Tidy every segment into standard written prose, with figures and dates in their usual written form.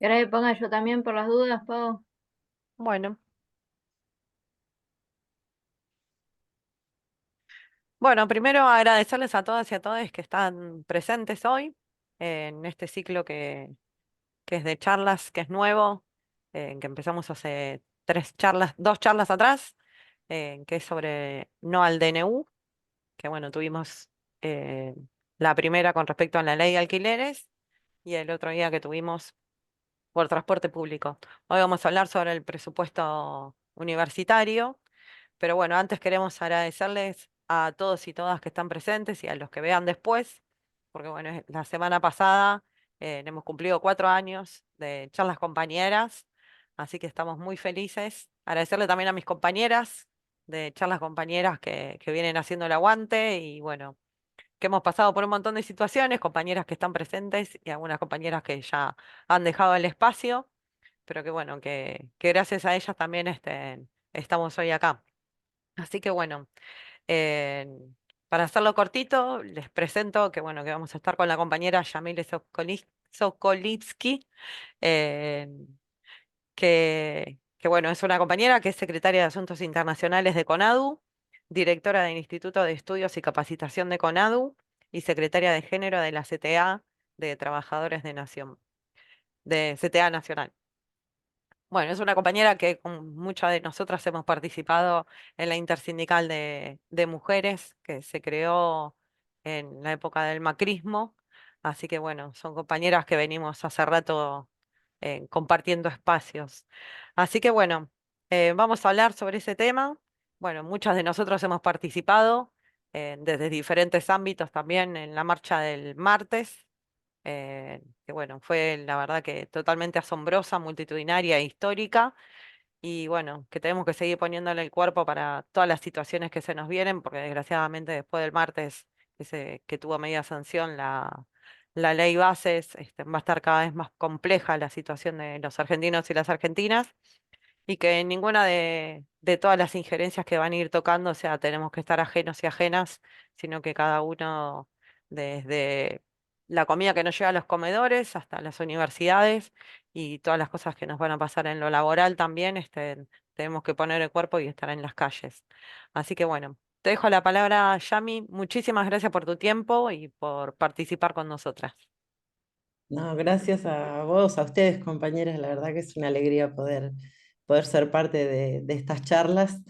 ¿Querés que ponga yo también por las dudas, Pau? Bueno, bueno, primero agradecerles a todas y a todos que están presentes hoy en este ciclo que es de charlas, que es nuevo, que empezamos hace dos charlas atrás, que es sobre no al DNU, que bueno, tuvimos eh, la primera con respecto a la ley de alquileres y el otro día que tuvimos por transporte público. Hoy vamos a hablar sobre el presupuesto universitario. Pero bueno, antes queremos agradecerles a todos y todas que están presentes y a los que vean después, porque bueno, la semana pasada hemos cumplido 4 años de charlas compañeras, así que estamos muy felices. Agradecerle también a mis compañeras de charlas compañeras que vienen haciendo el aguante y bueno, que hemos pasado por un montón de situaciones, compañeras que están presentes y algunas compañeras que ya han dejado el espacio, pero que bueno, que gracias a ellas también estamos hoy acá. Así que bueno, eh, para hacerlo cortito, les presento que bueno, que vamos a estar con la compañera Yamile Sokolitsky, eh, que bueno, es una compañera que es secretaria de Asuntos Internacionales de CONADU, directora del Instituto de Estudios y Capacitación de CONADU y secretaria de Género de la CTA de Trabajadores de Nación, de CTA Nacional. Bueno, es una compañera que con muchas de nosotras hemos participado en la Intersindical de Mujeres que se creó en la época del macrismo. Así que bueno, son compañeras que venimos hace rato compartiendo espacios. Así que bueno, vamos a hablar sobre ese tema. Bueno, muchas de nosotros hemos participado desde diferentes ámbitos también en la marcha del martes que bueno, fue la verdad que totalmente asombrosa, multitudinaria e histórica, y bueno, que tenemos que seguir poniéndole el cuerpo para todas las situaciones que se nos vienen, porque desgraciadamente después del martes que tuvo media sanción la ley bases, va a estar cada vez más compleja la situación de los argentinos y las argentinas y que ninguna de todas las injerencias que van a ir tocando, o sea, tenemos que estar ajenos y ajenas, sino que cada uno, desde la comida que nos llega a los comedores hasta las universidades y todas las cosas que nos van a pasar en lo laboral también, tenemos que poner el cuerpo y estar en las calles. Así que bueno, te dejo la palabra, Yami. Muchísimas gracias por tu tiempo y por participar con nosotras. No, gracias a vos, a ustedes, compañeras. La verdad que es una alegría poder ser parte de estas charlas.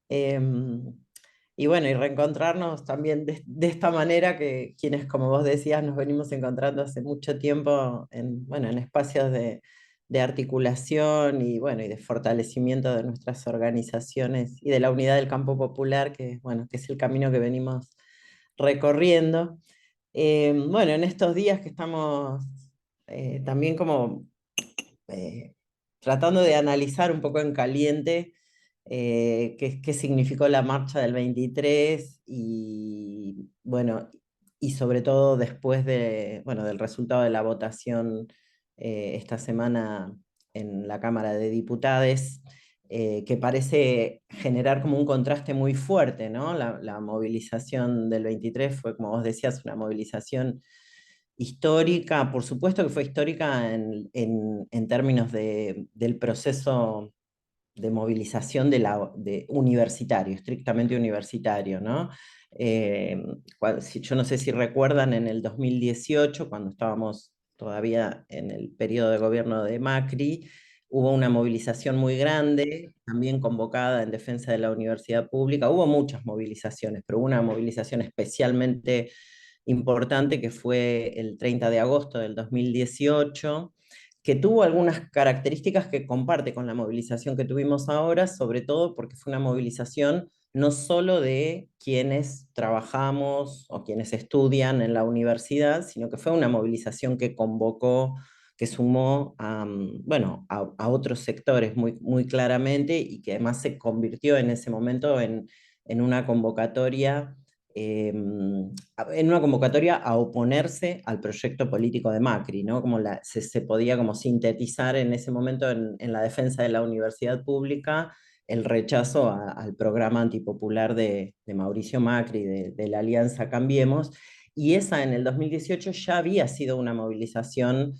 Em, y bueno, y reencontrarnos también de esta manera que quienes, como vos decías, nos venimos encontrando hace mucho tiempo en, bueno, en espacios de articulación y, bueno, y de fortalecimiento de nuestras organizaciones y de la unidad del campo popular, que, bueno, que es el camino que venimos recorriendo. Bueno, en estos días que estamos también como eh, tratando de analizar un poco en caliente qué significó la marcha del 23 y bueno, y sobre todo después bueno, del resultado de la votación esta semana en la Cámara de Diputados, que parece generar como un contraste muy fuerte, ¿no? La movilización del 23 fue, como vos decías, una movilización histórica, por supuesto que fue histórica en términos del proceso de movilización universitario, estrictamente universitario, ¿no? Yo no sé si recuerdan en el 2018, cuando estábamos todavía en el periodo de gobierno de Macri, hubo una movilización muy grande, también convocada en defensa de la universidad pública. Hubo muchas movilizaciones, pero hubo una movilización especialmente importante que fue el 30 de agosto del 2018, que tuvo algunas características que comparte con la movilización que tuvimos ahora, sobre todo porque fue una movilización no solo de quienes trabajamos o quienes estudian en la universidad, sino que fue una movilización que convocó, que sumó a, bueno, a otros sectores muy claramente y que además se convirtió en ese momento en una convocatoria en una convocatoria a oponerse al proyecto político de Macri, ¿no? Como se podía como sintetizar en ese momento en la defensa de la universidad pública el rechazo al programa antipopular de Mauricio Macri, de la Alianza Cambiemos, y esa en el 2018 ya había sido una movilización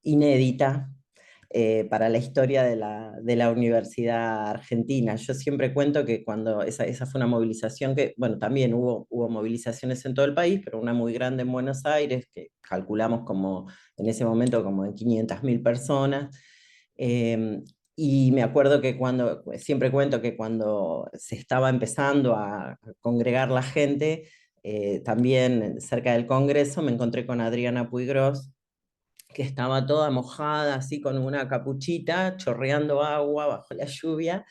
inédita para la historia de la Universidad Argentina. Yo siempre cuento que cuando esa fue una movilización que, bueno, también hubo movilizaciones en todo el país, pero una muy grande en Buenos Aires, que calculamos como en ese momento como en 500.000 personas. Eh, y me acuerdo que siempre cuento que cuando se estaba empezando a congregar la gente, también cerca del Congreso me encontré con Adriana Puigros, que estaba toda mojada, así con una capuchita, chorreando agua bajo la lluvia,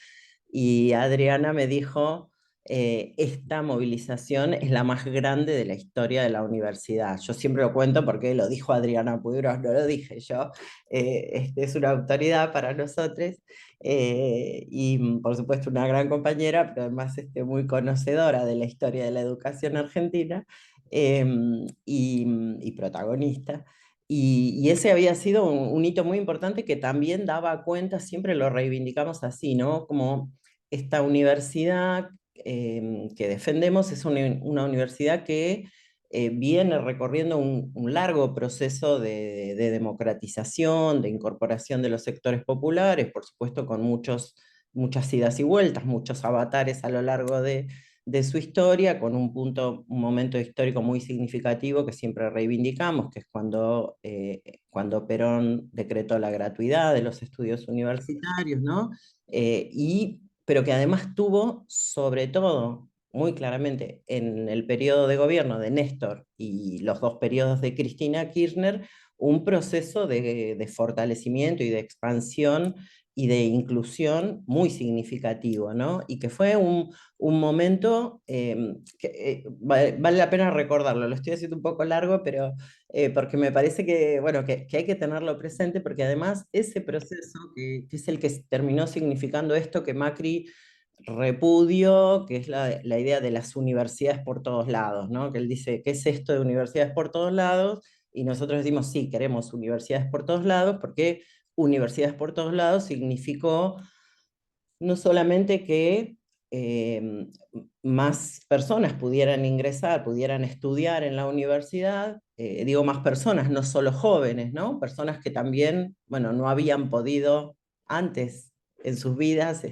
y Adriana me dijo, esta movilización es la más grande de la historia de la universidad. Yo siempre lo cuento porque lo dijo Adriana Puigros, no lo dije yo, es una autoridad para nosotros, y por supuesto una gran compañera, pero además muy conocedora de la historia de la educación argentina, y protagonista. Y ese había sido un hito muy importante que también daba cuenta, siempre lo reivindicamos así, ¿no? Como esta universidad que defendemos es una universidad que viene recorriendo un largo proceso de democratización, de incorporación de los sectores populares, por supuesto con muchas idas y vueltas, muchos avatares a lo largo de su historia, con un momento histórico muy significativo que siempre reivindicamos, que es cuando Perón decretó la gratuidad de los estudios universitarios, ¿no? Pero que además tuvo, sobre todo, muy claramente, en el periodo de gobierno de Néstor y los dos periodos de Cristina Kirchner, un proceso de fortalecimiento y de expansión y de inclusión muy significativo, ¿no? Y que fue un momento que vale la pena recordarlo. Lo estoy haciendo un poco largo, pero porque me parece que, bueno, que hay que tenerlo presente, porque además ese proceso, que es el que terminó significando esto que Macri repudio, que es la idea de las universidades por todos lados, ¿no? Que él dice, ¿qué es esto de universidades por todos lados? Y nosotros decimos, sí, queremos universidades por todos lados, porque universidades por todos lados significó no solamente que eh, más personas pudieran ingresar, pudieran estudiar en la universidad, digo más personas, no solo jóvenes, ¿no? Personas que también, bueno, no habían podido antes en sus vidas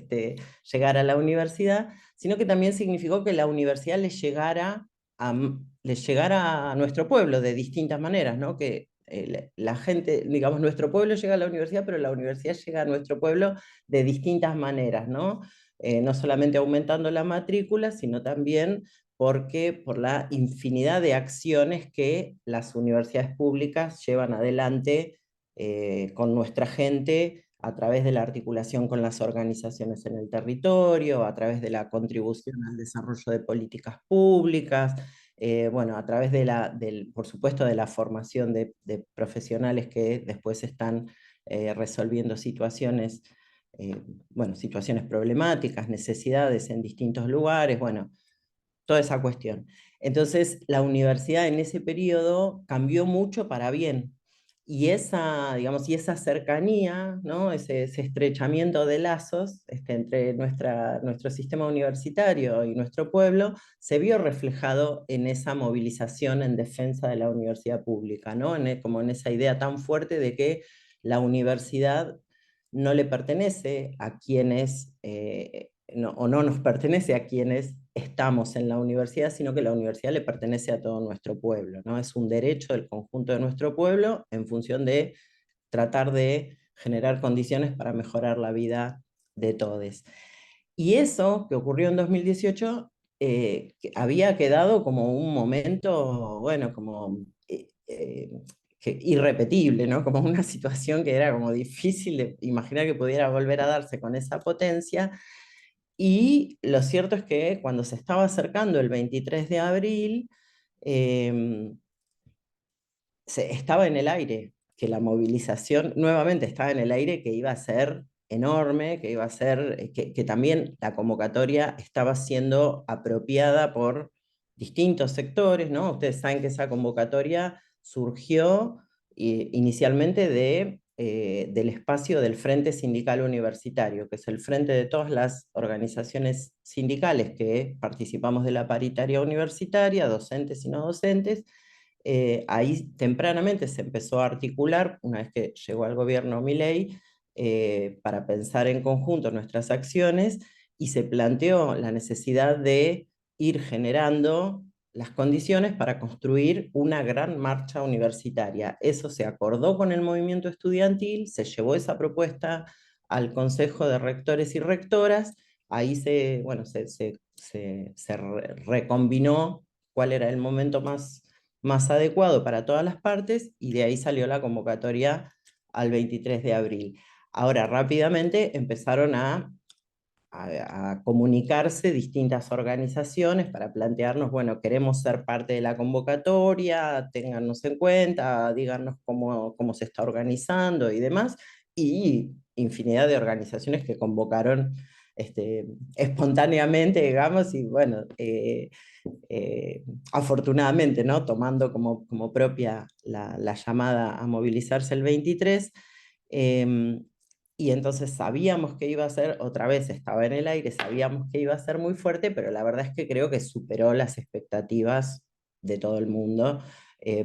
llegar a la universidad, sino que también significó que la universidad les llegara a nuestro pueblo de distintas maneras, ¿no? Que la gente, digamos, nuestro pueblo llega a la universidad, pero la universidad llega a nuestro pueblo de distintas maneras, ¿no? No solamente aumentando la matrícula, sino también por la infinidad de acciones que las universidades públicas llevan adelante con nuestra gente a través de la articulación con las organizaciones en el territorio, a través de la contribución al desarrollo de políticas públicas, bueno, a través por supuesto, de la formación de profesionales que después están resolviendo eh, situaciones problemáticas, necesidades en distintos lugares, bueno, toda esa cuestión. Entonces, la universidad en ese periodo cambió mucho para bien. Digamos, y esa cercanía, ¿no? Ese estrechamiento de lazos entre nuestro sistema universitario y nuestro pueblo, se vio reflejado en esa movilización en defensa de la universidad pública, ¿no? Como en esa idea tan fuerte de que la universidad no le pertenece a quienes, o no nos pertenece a quienes estamos en la universidad, sino que la universidad le pertenece a todo nuestro pueblo, ¿no? Es un derecho del conjunto de nuestro pueblo en función de tratar de generar condiciones para mejorar la vida de todos. Y eso que ocurrió en 2018 que había quedado como un momento, bueno, como irrepetible, ¿no? Como una situación que era como difícil de imaginar que pudiera volver a darse con esa potencia. Y lo cierto es que cuando se estaba acercando el 23 de abril, eh, estaba en el aire, que la movilización nuevamente estaba en el aire, que iba a ser enorme, que iba a ser, que también la convocatoria estaba siendo apropiada por distintos sectores, ¿no? Ustedes saben que esa convocatoria surgió inicialmente del espacio del Frente Sindical Universitario, que es el frente de todas las organizaciones sindicales que participamos de la paritaria universitaria, docentes y no docentes, ahí tempranamente se empezó a articular, una vez que llegó al gobierno Milei, para pensar en conjunto nuestras acciones y se planteó la necesidad de ir generando las condiciones para construir una gran marcha universitaria. Eso se acordó con el movimiento estudiantil, se llevó esa propuesta al Consejo de Rectores y Rectoras, ahí se recombinó cuál era el momento más adecuado para todas las partes y de ahí salió la convocatoria al 23 de abril. Ahora, rápidamente empezaron a comunicarse distintas organizaciones para plantearnos, bueno, queremos ser parte de la convocatoria, téngannos en cuenta, díganos cómo se está organizando y demás, y infinidad de organizaciones que convocaron espontáneamente, digamos, y bueno, afortunadamente, ¿no? Tomando como propia la llamada a movilizarse el 23, y entonces sabíamos que iba a ser, otra vez estaba en el aire, sabíamos que iba a ser muy fuerte, pero la verdad es que creo que superó las expectativas de todo el mundo,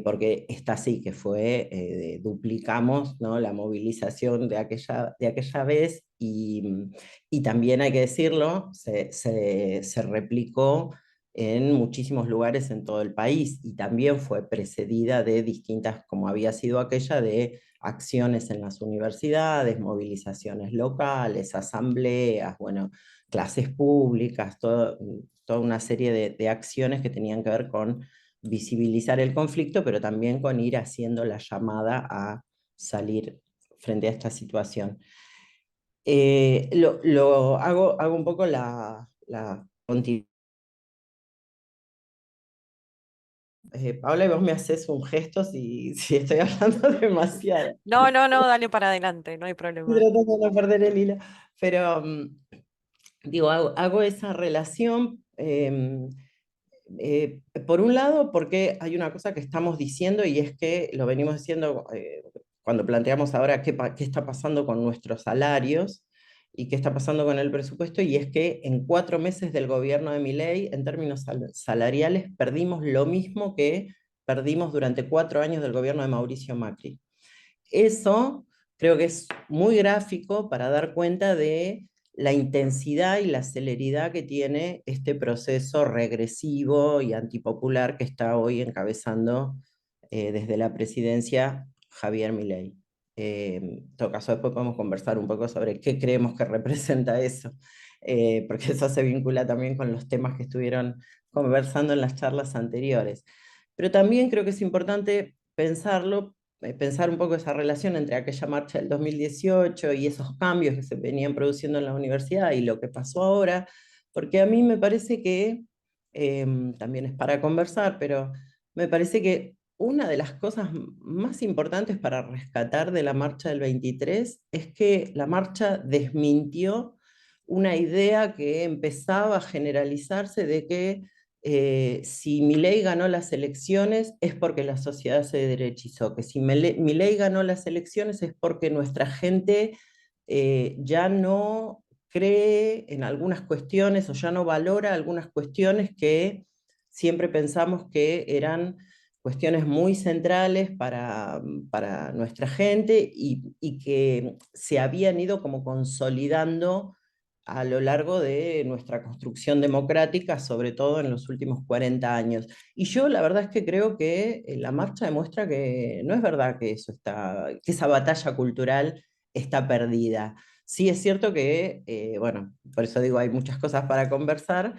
porque esta sí que fue, duplicamos, ¿no? La movilización de aquella vez y también hay que decirlo, se replicó en muchísimos lugares en todo el país y también fue precedida de distintas, como había sido aquella, de acciones en las universidades, movilizaciones locales, asambleas, bueno, clases públicas, toda una serie de acciones que tenían que ver con visibilizar el conflicto, pero también con ir haciendo la llamada a salir frente a esta situación. Hago un poco la continuidad. Paula, y vos me haces un gesto si estoy hablando demasiado. No, no, no, dale para adelante, no hay Estoy problema. tratando de no perder el hilo. Pero digo, hago esa relación, por un lado, porque hay una cosa que estamos diciendo y es que lo venimos diciendo cuando planteamos ahora qué está pasando con nuestros salarios y qué está pasando con el presupuesto, y es que en 4 meses del gobierno de Milei, en términos salariales, perdimos lo mismo que perdimos durante 4 años del gobierno de Mauricio Macri. Eso creo que es muy gráfico para dar cuenta de la intensidad y la celeridad que tiene este proceso regresivo y antipopular que está hoy encabezando desde la presidencia Javier Milei. En todo caso, después podemos conversar un poco sobre qué creemos que representa eso, porque eso se vincula también con los temas que estuvieron conversando en las charlas anteriores. Pero también creo que es importante pensar un poco esa relación entre aquella marcha del 2018 y esos cambios que se venían produciendo en la universidad y lo que pasó ahora, porque a mí me parece que, también es para conversar, pero me parece que una de las cosas más importantes para rescatar de la marcha del 23 es que la marcha desmintió una idea que empezaba a generalizarse de que si Milei ganó las elecciones es porque la sociedad se derechizó, que si Milei ganó las elecciones es porque nuestra gente ya no cree en algunas cuestiones o ya no valora algunas cuestiones que siempre pensamos que eran cuestiones muy centrales para nuestra gente y que se habían ido como consolidando a lo largo de nuestra construcción democrática, sobre todo en los últimos 40 años. Y yo la verdad es que creo que la marcha demuestra que no es verdad que que esa batalla cultural está perdida. Sí es cierto que, bueno, por eso digo, hay muchas cosas para conversar,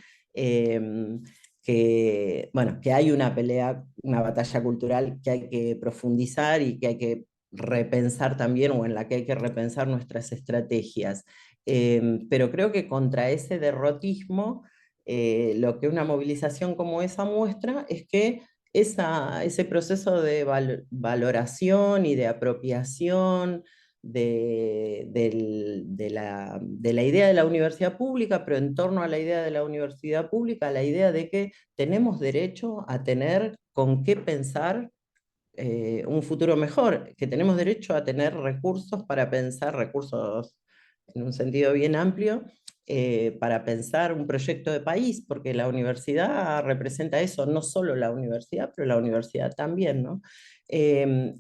bueno, que hay una pelea, una batalla cultural que hay que profundizar y que hay que repensar también, o en la que hay que repensar nuestras estrategias. Pero creo que contra ese derrotismo, lo que una movilización como esa muestra es que ese proceso de valoración y de apropiación de la idea de la universidad pública, pero en torno a la idea de la universidad pública, la idea de que tenemos derecho a tener con qué pensar un futuro mejor, que tenemos derecho a tener recursos para pensar, recursos en un sentido bien amplio, para pensar un proyecto de país, porque la universidad representa eso, no solo la universidad, pero la universidad también, ¿no?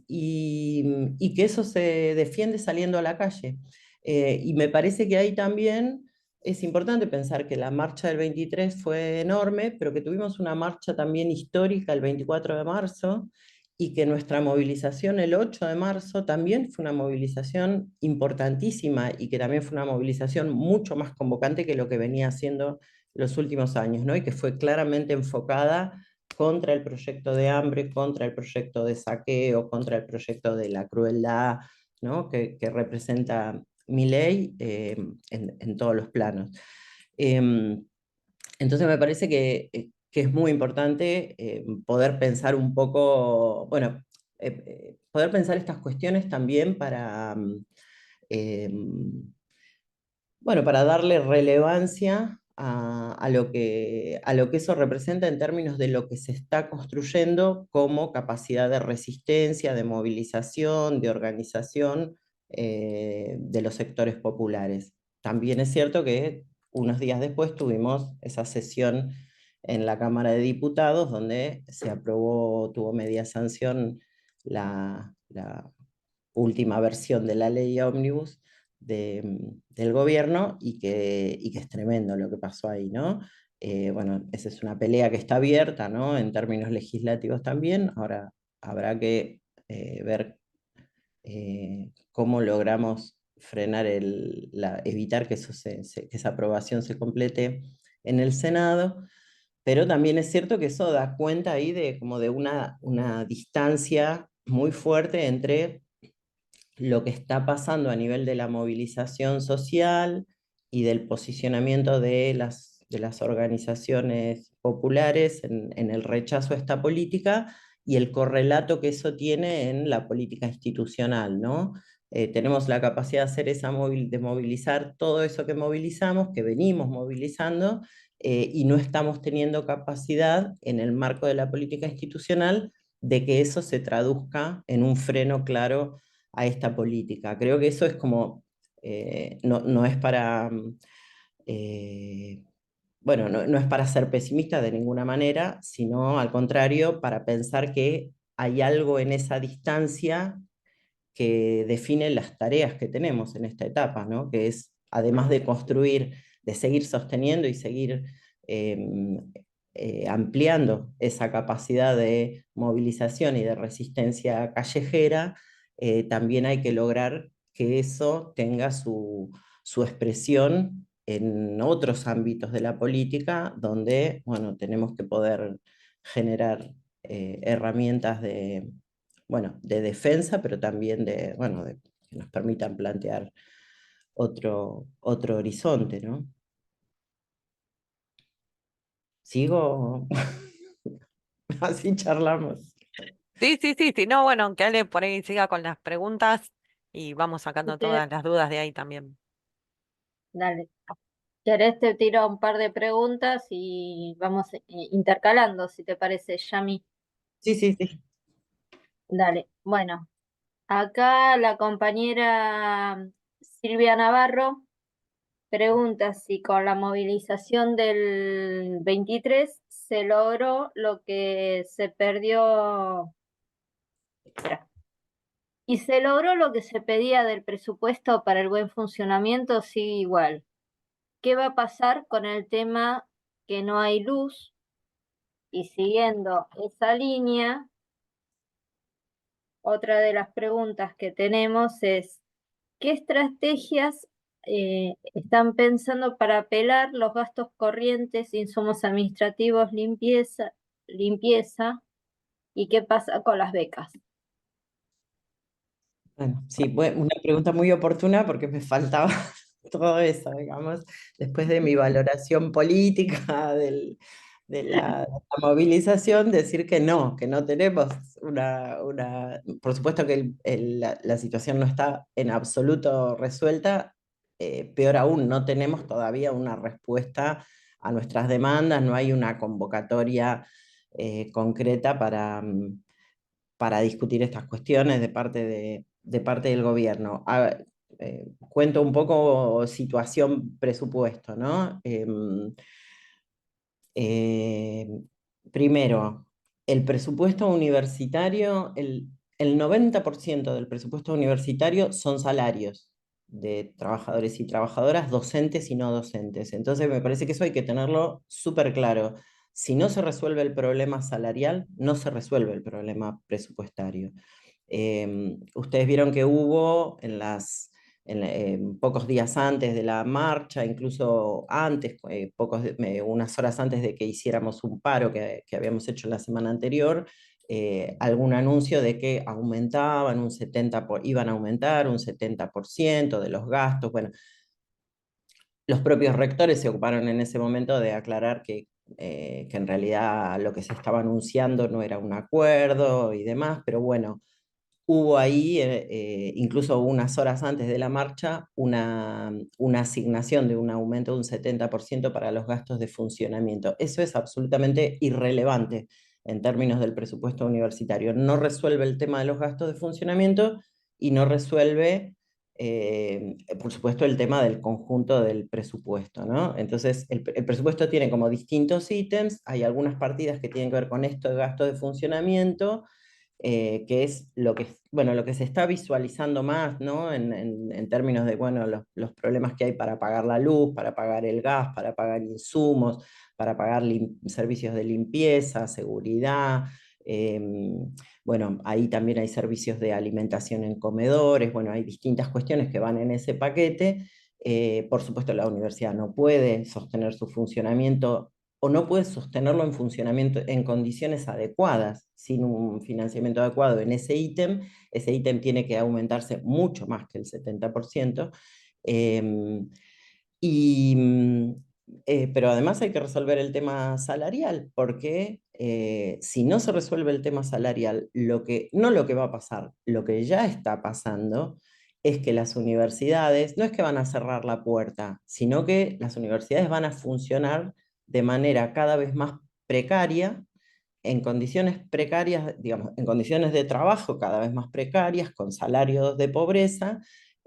Y que eso se defiende saliendo a la calle. Y me parece que ahí también es importante pensar que la marcha del 23 fue enorme, pero que tuvimos una marcha también histórica el 24 de marzo, y que nuestra movilización el 8 de marzo también fue una movilización importantísima y que también fue una movilización mucho más convocante que lo que venía haciendo los últimos años, ¿no? Y que fue claramente enfocada contra el proyecto de hambre, contra el proyecto de saqueo, contra el proyecto de la crueldad, ¿no? que representa Milei en todos los planos. Entonces me parece que es muy importante poder pensar un poco, bueno, poder pensar estas cuestiones también para, bueno, para darle relevancia a lo que eso representa en términos de lo que se está construyendo como capacidad de resistencia, de movilización, de organización de los sectores populares. También es cierto que unos días después tuvimos esa sesión en la Cámara de Diputados donde se aprobó, tuvo media sanción la última versión de la ley ómnibus del gobierno y que es tremendo lo que pasó ahí, ¿no? Bueno, esa es una pelea que está abierta, ¿no? En términos legislativos también. Ahora habrá que ver cómo logramos frenar evitar que, que esa aprobación se complete en el Senado. Pero también es cierto que eso da cuenta ahí de como de una distancia muy fuerte entre lo que está pasando a nivel de la movilización social y del posicionamiento de las organizaciones populares en el rechazo a esta política y el correlato que eso tiene en la política institucional, ¿no? Tenemos la capacidad de hacer de movilizar todo eso que movilizamos, que venimos movilizando, y no estamos teniendo capacidad en el marco de la política institucional de que eso se traduzca en un freno claro a esta política. Creo que eso es como, no es para, bueno, no es para ser pesimista de ninguna manera, sino al contrario, para pensar que hay algo en esa distancia que define las tareas que tenemos en esta etapa, ¿no? Que es, además de construir, de seguir sosteniendo y seguir ampliando esa capacidad de movilización y de resistencia callejera, también hay que lograr que eso tenga su expresión en otros ámbitos de la política, donde, bueno, tenemos que poder generar herramientas de, bueno, de defensa, pero también de, bueno, que nos permitan plantear otro horizonte, ¿no? ¿Sigo? Así charlamos. Sí, sí, sí, sí. No, bueno, que Ale por ahí siga con las preguntas y vamos sacando Te- todas las dudas de ahí también. Dale. ¿Querés te tiro un par de preguntas y vamos intercalando, si te parece, Yami? Sí, sí, sí. Dale. Bueno, acá la compañera Silvia Navarro pregunta si con la movilización del 23 se logró lo que se perdió. Espera. ¿Y se logró lo que se pedía del presupuesto para el buen funcionamiento? Sí, igual. ¿Qué va a pasar con el tema que no hay luz? Y siguiendo esa línea, otra de las preguntas que tenemos es, ¿qué estrategias están pensando para apelar los gastos corrientes, insumos administrativos, limpieza, y qué pasa con las becas? Bueno, sí, una pregunta muy oportuna porque me faltaba todo eso, digamos, después de mi valoración política de la movilización, decir que no tenemos por supuesto que la situación no está en absoluto resuelta, peor aún, no tenemos todavía una respuesta a nuestras demandas, no hay una convocatoria concreta para discutir estas cuestiones de parte del gobierno. cuento un poco situación presupuesto, ¿no? Eh, Primero, el presupuesto universitario, el 90% del presupuesto universitario son salarios de trabajadores y trabajadoras, docentes y no docentes. Entonces, me parece que eso hay que tenerlo súper claro. Si no se resuelve el problema salarial, no se resuelve el problema presupuestario. Ustedes vieron que hubo pocos días antes de la marcha, incluso antes, unas horas antes de que hiciéramos un paro que habíamos hecho la semana anterior, algún anuncio de que iban a aumentar un 70% de los gastos. Bueno, los propios rectores se ocuparon en ese momento de aclarar que en realidad lo que se estaba anunciando no era un acuerdo y demás, pero bueno, hubo ahí, incluso unas horas antes de la marcha, una asignación de un aumento de un 70% para los gastos de funcionamiento. Eso es absolutamente irrelevante en términos del presupuesto universitario. No resuelve el tema de los gastos de funcionamiento y no resuelve, por supuesto, el tema del conjunto del presupuesto, ¿no? Entonces, el presupuesto tiene como distintos ítems, hay algunas partidas que tienen que ver con esto de gastos de funcionamiento, que es bueno, lo que se está visualizando más, ¿no? En términos de, bueno, los problemas que hay para pagar la luz, para pagar el gas, para pagar insumos, para pagar servicios de limpieza, seguridad. Bueno, ahí también hay servicios de alimentación en comedores, bueno, hay distintas cuestiones que van en ese paquete. Por supuesto, la universidad no puede sostener su funcionamiento o no puede sostenerlo en funcionamiento en condiciones adecuadas, sin un financiamiento adecuado en ese ítem tiene que aumentarse mucho más que el 70%. eh, y, pero además hay que resolver el tema salarial, porque si no se resuelve el tema salarial, no lo que va a pasar, lo que ya está pasando es que las universidades no es que van a cerrar la puerta, sino que las universidades van a funcionar de manera cada vez más precaria, en condiciones precarias, digamos, en condiciones de trabajo cada vez más precarias, con salarios de pobreza,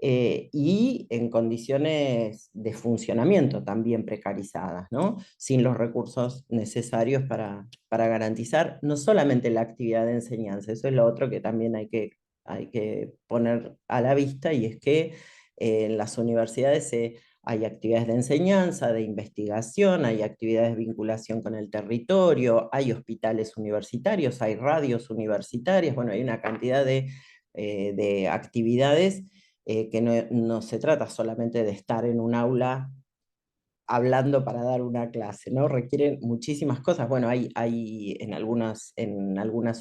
y en condiciones de funcionamiento también precarizadas, ¿no? Sin los recursos necesarios para garantizar no solamente la actividad de enseñanza, eso es lo otro que también hay que poner a la vista, y es que en las universidades hay actividades de enseñanza, de investigación, hay actividades de vinculación con el territorio, hay hospitales universitarios, hay radios universitarias, bueno, hay una cantidad de actividades, que no se trata solamente de estar en un aula hablando para dar una clase, ¿no? Requieren muchísimas cosas. Bueno, hay en algunas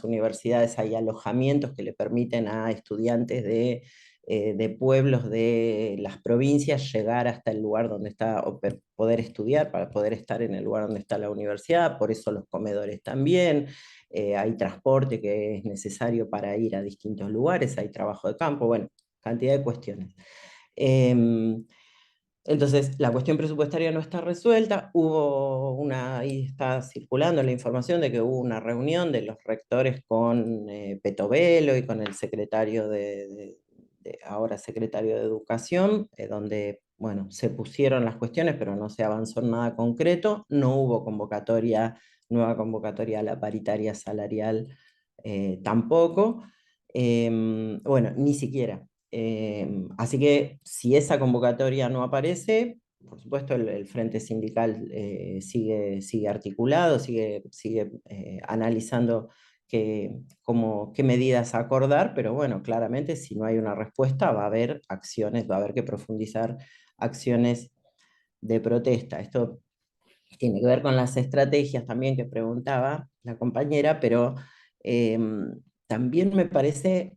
universidades hay alojamientos que le permiten a estudiantes de pueblos de las provincias llegar hasta el lugar donde está, o poder estudiar, para poder estar en el lugar donde está la universidad, por eso los comedores también. Hay transporte que es necesario para ir a distintos lugares, hay trabajo de campo, bueno, cantidad de cuestiones. Entonces, la cuestión presupuestaria no está resuelta. Ahí está circulando la información de que hubo una reunión de los rectores con Petovelo y con el secretario ahora secretario de Educación, donde, bueno, se pusieron las cuestiones, pero no se avanzó en nada concreto. No hubo nueva convocatoria a la paritaria salarial, tampoco. Bueno, ni siquiera. Así que si esa convocatoria no aparece, por supuesto el Frente Sindical sigue articulado, sigue analizando qué medidas acordar, pero bueno, claramente si no hay una respuesta va a haber acciones, va a haber que profundizar acciones de protesta. Esto tiene que ver con las estrategias también que preguntaba la compañera, pero también me parece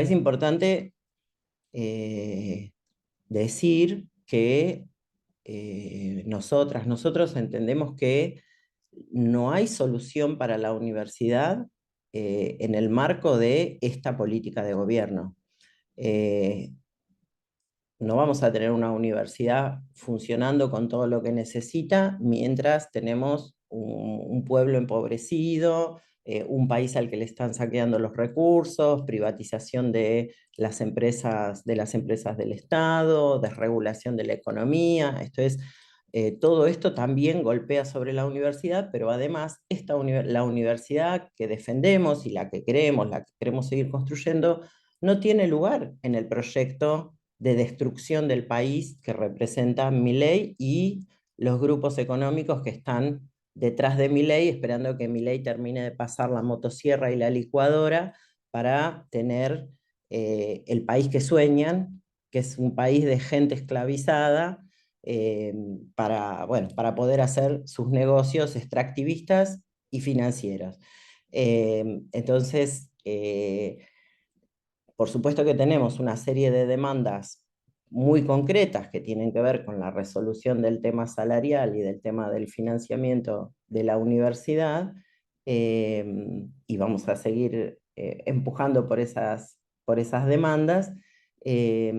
importante eh, decir que nosotros entendemos que no hay solución para la universidad en el marco de esta política de gobierno. Eh, no vamos a tener una universidad funcionando con todo lo que necesita mientras tenemos un pueblo empobrecido, un país al que le están saqueando los recursos, privatización de las empresas del Estado, desregulación de la economía. Todo esto también golpea sobre la universidad, pero además la universidad que defendemos y la que queremos seguir construyendo, no tiene lugar en el proyecto de destrucción del país que representa Milei y los grupos económicos que están detrás de Milei, esperando que Milei termine de pasar la motosierra y la licuadora para tener el país que sueñan, que es un país de gente esclavizada, para poder hacer sus negocios extractivistas y financieros. Entonces, por supuesto que tenemos una serie de demandas muy concretas que tienen que ver con la resolución del tema salarial y del tema del financiamiento de la universidad, y vamos a seguir empujando por esas demandas, eh,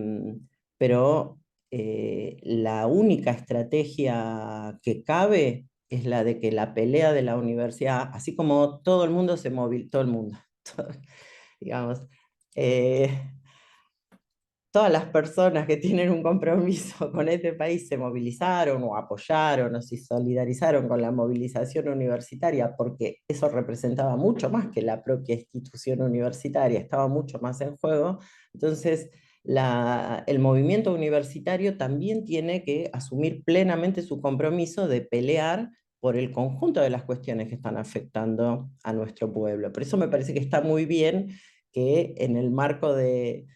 pero la única estrategia que cabe es la de que la pelea de la universidad, así como todo el mundo se moviliza, todo el mundo, digamos, eh, todas las personas que tienen un compromiso con este país se movilizaron o apoyaron o se solidarizaron con la movilización universitaria porque eso representaba mucho más que la propia institución universitaria, estaba mucho más en juego. Entonces, el movimiento universitario también tiene que asumir plenamente su compromiso de pelear por el conjunto de las cuestiones que están afectando a nuestro pueblo. Por eso me parece que está muy bien que en el marco de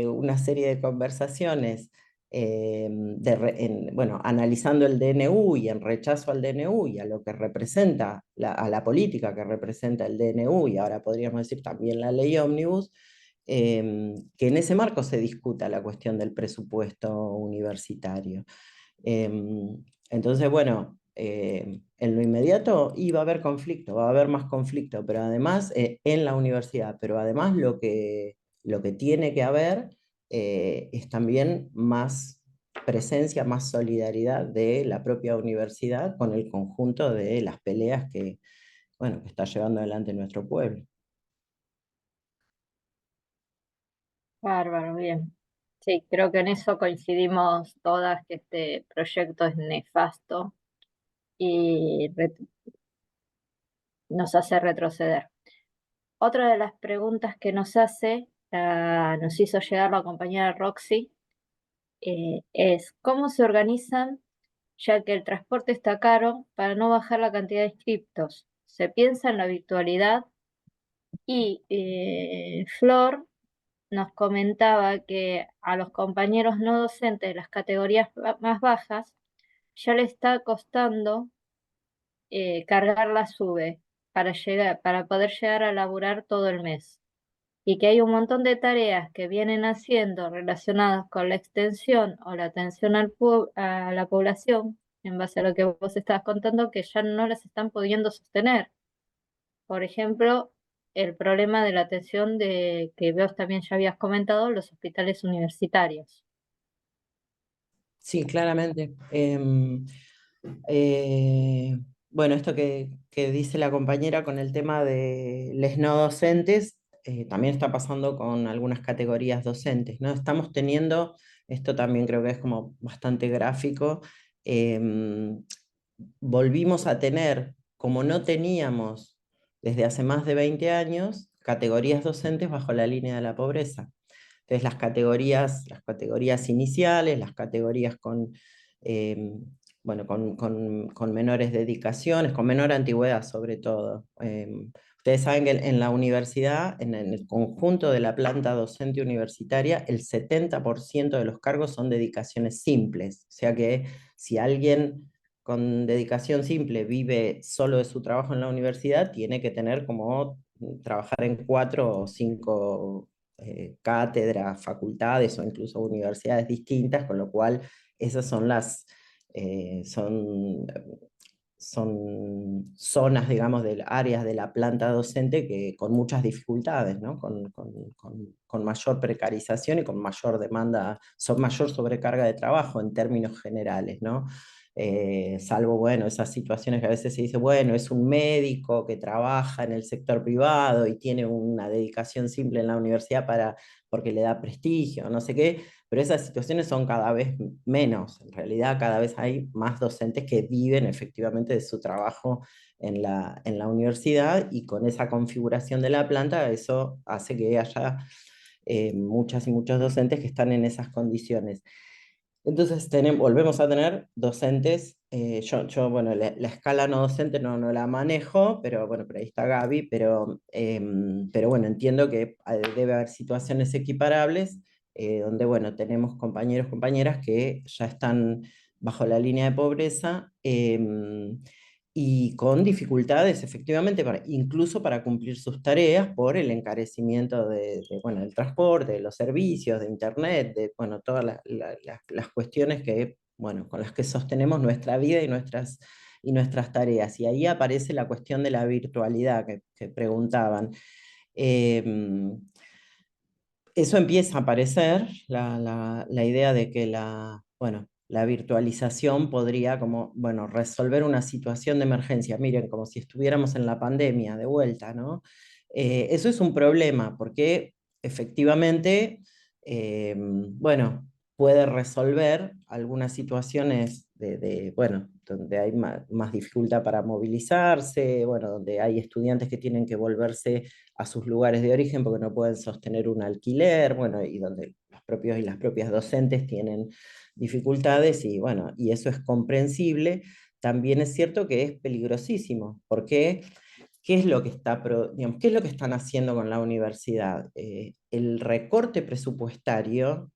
una serie de conversaciones, bueno, analizando el DNU y en rechazo al DNU y a lo que representa, a la política que representa el DNU, y ahora podríamos decir también la ley ómnibus, que en ese marco se discuta la cuestión del presupuesto universitario. Entonces, bueno, en lo inmediato iba a haber conflicto, va a haber más conflicto, pero además en la universidad, pero además lo que tiene que haber es también más presencia, más solidaridad de la propia universidad con el conjunto de las peleas que, bueno, que está llevando adelante nuestro pueblo. Bárbaro, bien. Sí, creo que en eso coincidimos todas, que este proyecto es nefasto y nos hace retroceder. Otra de las preguntas que nos hizo llegar la compañera Roxy, es cómo se organizan, ya que el transporte está caro, para no bajar la cantidad de inscriptos. Se piensa en la virtualidad y Flor nos comentaba que a los compañeros no docentes de las categorías más bajas ya le está costando cargar la SUBE para poder llegar a laburar todo el mes. Y que hay un montón de tareas que vienen haciendo relacionadas con la extensión o la atención a la población, en base a lo que vos estabas contando, que ya no las están pudiendo sostener. Por ejemplo, el problema de la atención que vos también ya habías comentado, los hospitales universitarios. Sí, claramente. Eh, bueno, esto que dice la compañera con el tema de los no docentes, también está pasando con algunas categorías docentes, ¿no? Estamos teniendo, esto también creo que es como bastante gráfico, em, volvimos a tener, como no teníamos desde hace más de 20 años, categorías docentes bajo la línea de la pobreza. Entonces las categorías iniciales, las categorías eh, bueno, con menores dedicaciones, con menor antigüedad sobre todo. Ustedes saben que en la universidad, en el conjunto de la planta docente universitaria, el 70% de los cargos son dedicaciones simples. O sea que si alguien con dedicación simple vive solo de su trabajo en la universidad, tiene que tener como trabajar en 4 o 5 cátedras, facultades o incluso universidades distintas, con lo cual esas eh, son, son zonas, digamos, de áreas de la planta docente que con muchas dificultades, ¿no? Con mayor precarización y con mayor demanda, son mayor sobrecarga de trabajo en términos generales, ¿no? salvo, bueno, esas situaciones que a veces se dice, bueno, es un médico que trabaja en el sector privado y tiene una dedicación simple en la universidad porque le da prestigio, no sé qué, pero esas situaciones son cada vez menos. En realidad, cada vez hay más docentes que viven efectivamente de su trabajo en la universidad, y con esa configuración de la planta, eso hace que haya muchas y muchos docentes que están en esas condiciones. Entonces volvemos a tener docentes, bueno, la escala no docente no la manejo, pero bueno, por ahí está Gaby, pero bueno, entiendo que debe haber situaciones equiparables, donde bueno, tenemos compañeros, compañeras que ya están bajo la línea de pobreza, y con dificultades efectivamente, incluso para cumplir sus tareas por el encarecimiento bueno, del transporte, de los servicios, de internet, de bueno, todas las cuestiones que, bueno, con las que sostenemos nuestra vida y nuestras tareas. Y ahí aparece la cuestión de la virtualidad que preguntaban. Eso empieza a aparecer, la idea de que bueno, la virtualización podría como, bueno, resolver una situación de emergencia. Miren, como si estuviéramos en la pandemia de vuelta, ¿no? Eso es un problema porque efectivamente, bueno, puede resolver algunas situaciones bueno, donde hay más dificultad para movilizarse, bueno, donde hay estudiantes que tienen que volverse a sus lugares de origen porque no pueden sostener un alquiler, bueno, y donde los propios y las propias docentes tienen dificultades, y bueno, y eso es comprensible. También es cierto que es peligrosísimo, porque ¿qué es lo que digamos, qué es lo que están haciendo con la universidad? El recorte presupuestario,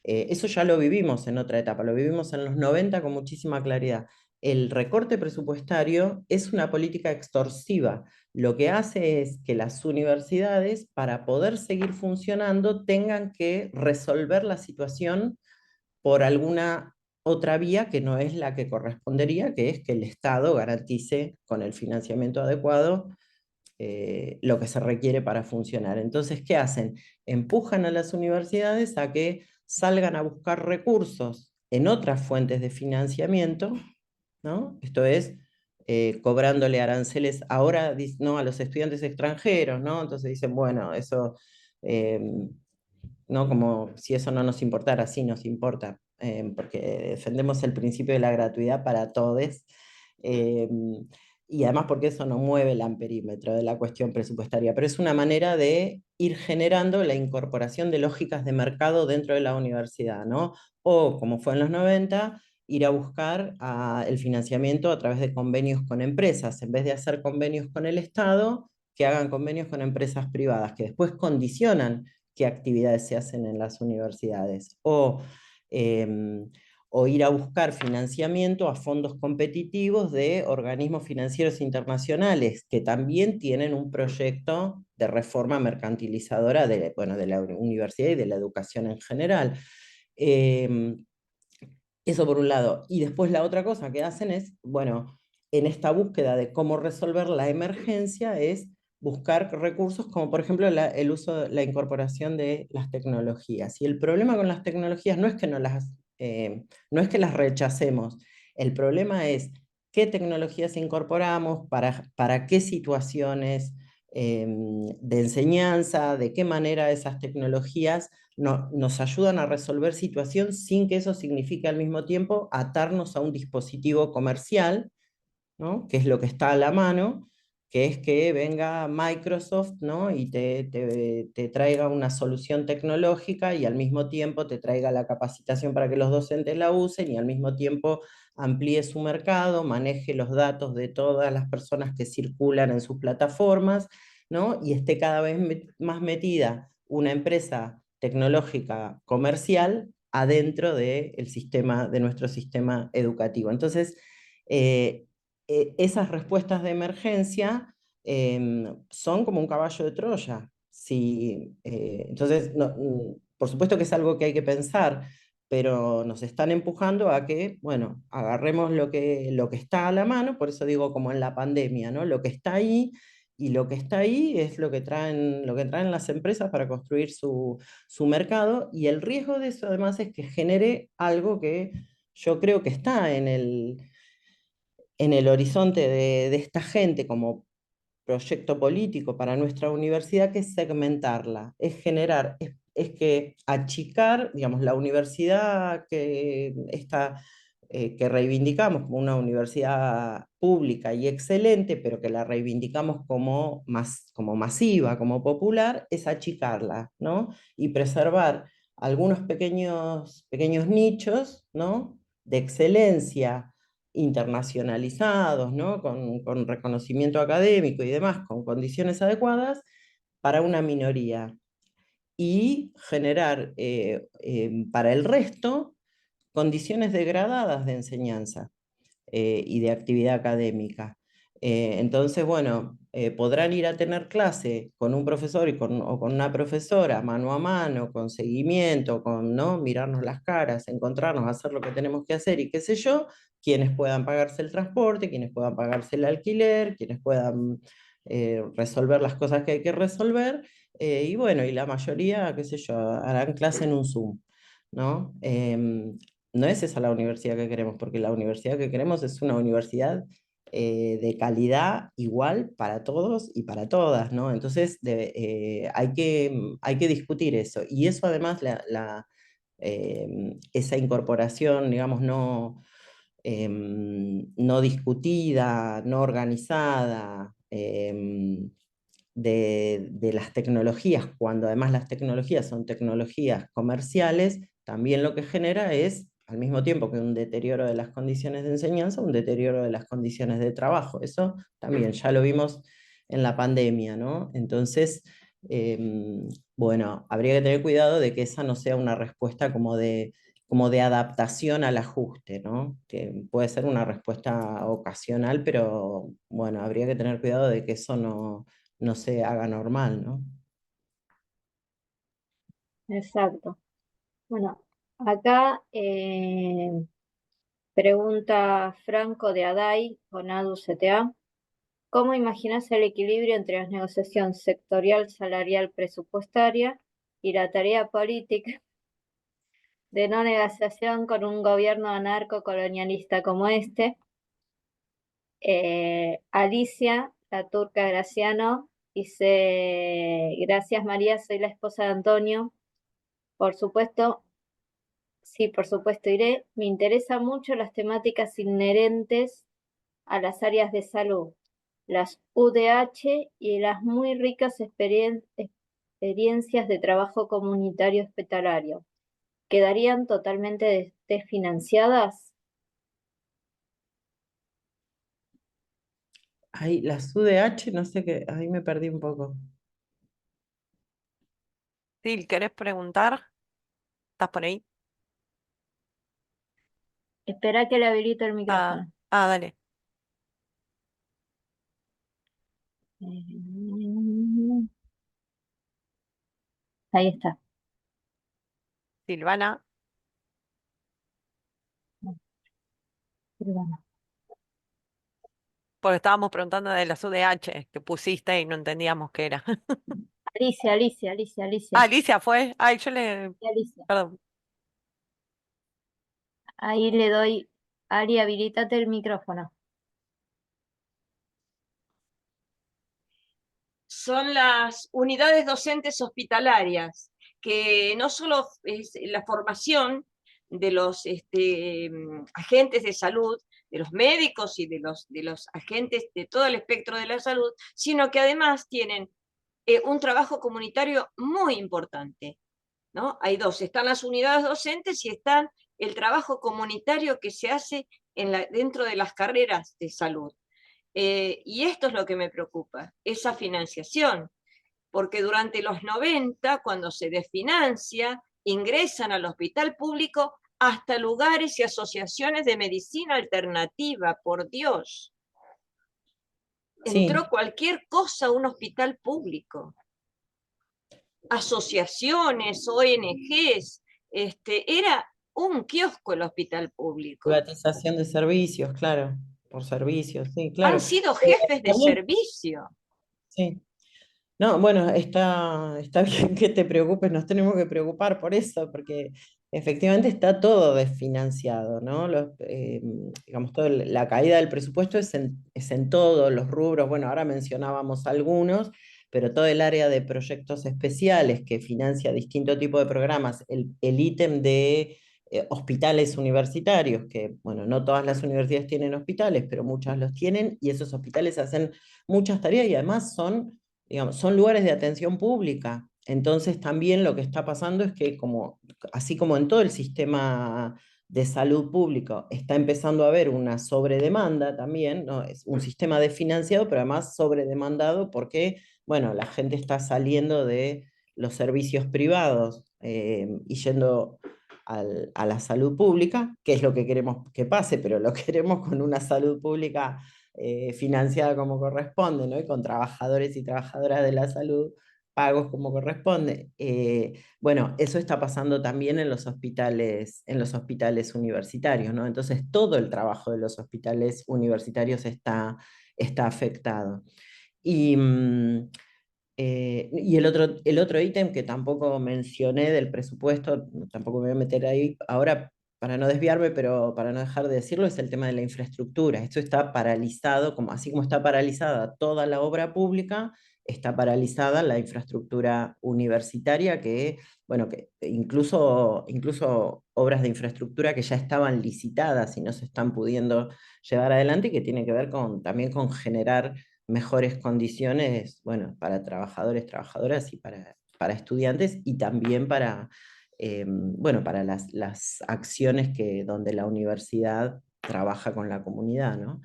eso ya lo vivimos en otra etapa, lo vivimos en los 90 con muchísima claridad. El recorte presupuestario es una política extorsiva. Lo que hace es que las universidades, para poder seguir funcionando, tengan que resolver la situación por alguna otra vía que no es la que correspondería, que es que el Estado garantice con el financiamiento adecuado lo que se requiere para funcionar. Entonces, ¿qué hacen? Empujan a las universidades a que salgan a buscar recursos en otras fuentes de financiamiento, ¿no? Esto es, cobrándole aranceles ahora, ¿no?, a los estudiantes extranjeros, ¿no? Entonces dicen, bueno, eso, eh, ¿no? Como si eso no nos importara, sí nos importa, porque defendemos el principio de la gratuidad para todos, eh, y además porque eso no mueve el amperímetro de la cuestión presupuestaria, pero es una manera de ir generando la incorporación de lógicas de mercado dentro de la universidad, ¿no? O, como fue en los 90, ir a buscar el financiamiento a través de convenios con empresas, en vez de hacer convenios con el Estado, que hagan convenios con empresas privadas, que después condicionan qué actividades se hacen en las universidades, o ir a buscar financiamiento a fondos competitivos de organismos financieros internacionales que también tienen un proyecto de reforma mercantilizadora bueno, de la universidad y de la educación en general. Eso por un lado. Y después la otra cosa que hacen es, bueno, en esta búsqueda de cómo resolver la emergencia, es buscar recursos como por ejemplo el uso, la incorporación de las tecnologías. Y el problema con las tecnologías no es que no es que las rechacemos. El problema es qué tecnologías incorporamos, para qué situaciones de enseñanza, de qué manera esas tecnologías nos ayudan a resolver situaciones sin que eso signifique al mismo tiempo atarnos a un dispositivo comercial, ¿no?, que es lo que está a la mano, que es que venga Microsoft, ¿no?, y te traiga una solución tecnológica, y al mismo tiempo te traiga la capacitación para que los docentes la usen, y al mismo tiempo amplíe su mercado, maneje los datos de todas las personas que circulan en sus plataformas, ¿no?, y esté cada vez más metida una empresa tecnológica comercial adentro del sistema, de nuestro sistema educativo. Entonces, eh, esas respuestas de emergencia son como un caballo de Troya. Entonces, por supuesto que es algo que hay que pensar, pero nos están empujando a que, bueno, agarremos lo que está a la mano, por eso digo como en la pandemia, ¿no? Lo que está ahí, y lo que está ahí es lo que traen las empresas para construir su mercado, y el riesgo de eso además es que genere algo que yo creo que está en el horizonte de esta gente como proyecto político para nuestra universidad, que es segmentarla, es generar, es que achicar, digamos, la universidad que está, que reivindicamos como una universidad pública y excelente, pero que la reivindicamos como, como masiva, como popular, es achicarla, ¿no? Y preservar algunos pequeños nichos, ¿no? De excelencia internacionalizados, ¿no? Con reconocimiento académico y demás, con condiciones adecuadas para una minoría y generar para el resto condiciones degradadas de enseñanza y de actividad académica. Entonces, bueno, podrán ir a tener clase con un profesor o con una profesora mano a mano, con seguimiento, con ¿no? mirarnos las caras, encontrarnos, hacer lo que tenemos que hacer y qué sé yo, quienes puedan pagarse el transporte, quienes puedan pagarse el alquiler, quienes puedan resolver las cosas que hay que resolver, y bueno, y la mayoría, qué sé yo, harán clase en un Zoom, ¿no? No es esa la universidad que queremos, porque la universidad que queremos es una universidad de calidad igual para todos y para todas, ¿no? Entonces hay que discutir eso. Y eso además, esa incorporación, digamos, no discutida, no organizada, de las tecnologías, cuando además las tecnologías son tecnologías comerciales, también lo que genera es, al mismo tiempo que un deterioro de las condiciones de enseñanza, un deterioro de las condiciones de trabajo. Eso también ya lo vimos en la pandemia, ¿no? Entonces, bueno, habría que tener cuidado de que esa no sea una respuesta como de adaptación al ajuste, ¿no? Que puede ser una respuesta ocasional, pero bueno, habría que tener cuidado de que eso no se haga normal, ¿no? Exacto. Bueno, acá pregunta Franco de Aday con ADU CTA. ¿Cómo imaginas el equilibrio entre la negociación sectorial, salarial, presupuestaria y la tarea política de no negociación con un gobierno anarco-colonialista como este? Alicia, la turca Graciano, dice, gracias María, soy la esposa de Antonio. Por supuesto, sí, por supuesto iré. Me interesan mucho las temáticas inherentes a las áreas de salud, las UDH y las muy ricas experiencias de trabajo comunitario hospitalario. ¿Quedarían totalmente desfinanciadas? Ay, las UDH, no sé qué, ahí me perdí un poco. Sí, ¿querés preguntar? ¿Estás por ahí? Espera que le habilito el Ah, micrófono. dale. Ahí está. Silvana, Perdona. porque estábamos preguntando de las UDH que pusiste y no entendíamos qué era. Alicia, Alicia, Alicia, Ah, Alicia. Alicia fue. Ay, yo le... Alicia. Perdón. Ahí le doy, Ari, habilítate el micrófono. Son las unidades docentes hospitalarias, que no solo es la formación de los agentes de salud, de los médicos y de los agentes de todo el espectro de la salud, sino que además tienen un trabajo comunitario muy importante, ¿no? Hay dos, están las unidades docentes y están el trabajo comunitario que se hace dentro de las carreras de salud. Y esto es lo que me preocupa, esa financiación, porque durante los 90, cuando se desfinancia, ingresan al hospital público hasta lugares y asociaciones de medicina alternativa, por Dios. Sí, Entró cualquier cosa a un hospital público. Asociaciones, ONGs, era un kiosco el hospital público. privatización de servicios, claro, por servicios, sí, Han claro. sido jefes de Está bien, servicio. sí. No, bueno, está bien que te preocupes, nos tenemos que preocupar por eso, porque efectivamente está todo desfinanciado, ¿no? Digamos, la caída del presupuesto es en todos los rubros. Bueno, ahora mencionábamos algunos, pero todo el área de proyectos especiales que financia distintos tipos de programas, el ítem de hospitales universitarios, que, bueno, no todas las universidades tienen hospitales, pero muchas los tienen, y esos hospitales hacen muchas tareas y además son, digamos, son lugares de atención pública. Entonces también lo que está pasando es que así como en todo el sistema de salud público está empezando a haber una sobredemanda también, ¿no? Es un sistema desfinanciado, pero además sobredemandado porque, bueno, la gente está saliendo de los servicios privados y yendo a la salud pública, que es lo que queremos que pase, pero lo queremos con una salud pública financiada como corresponde, ¿no? Y con trabajadores y trabajadoras de la salud pagos como corresponde. Bueno, eso está pasando también en los hospitales universitarios, ¿no? Entonces todo el trabajo de los hospitales universitarios está afectado. Y, y el otro ítem que tampoco mencioné del presupuesto, tampoco me voy a meter ahí ahora para no desviarme, pero para no dejar de decirlo, es el tema de la infraestructura. Esto está paralizado, así como está paralizada toda la obra pública, está paralizada la infraestructura universitaria, que, bueno, que incluso obras de infraestructura que ya estaban licitadas y no se están pudiendo llevar adelante, y que tiene que ver también con generar mejores condiciones, bueno, para trabajadores, trabajadoras y para estudiantes, y también para, bueno, para las acciones donde la universidad trabaja con la comunidad, ¿no?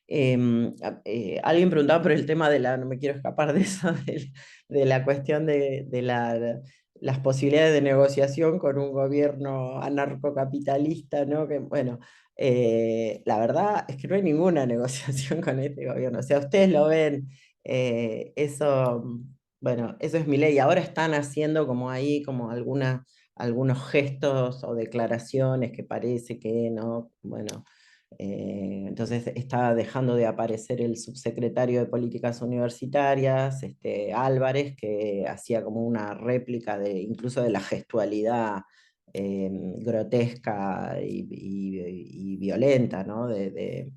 Alguien preguntaba por el tema no me quiero escapar de eso, de la cuestión de las posibilidades de negociación con un gobierno anarcocapitalista, ¿no? Que, bueno, la verdad es que no hay ninguna negociación con este gobierno. O sea, ustedes lo ven, eso, bueno, eso es mi ley. Ahora están haciendo como ahí, como algunos gestos o declaraciones que parece que, ¿no? Bueno. Entonces está dejando de aparecer el subsecretario de Políticas Universitarias, Álvarez, que hacía como una réplica incluso de la gestualidad grotesca y violenta, ¿no? de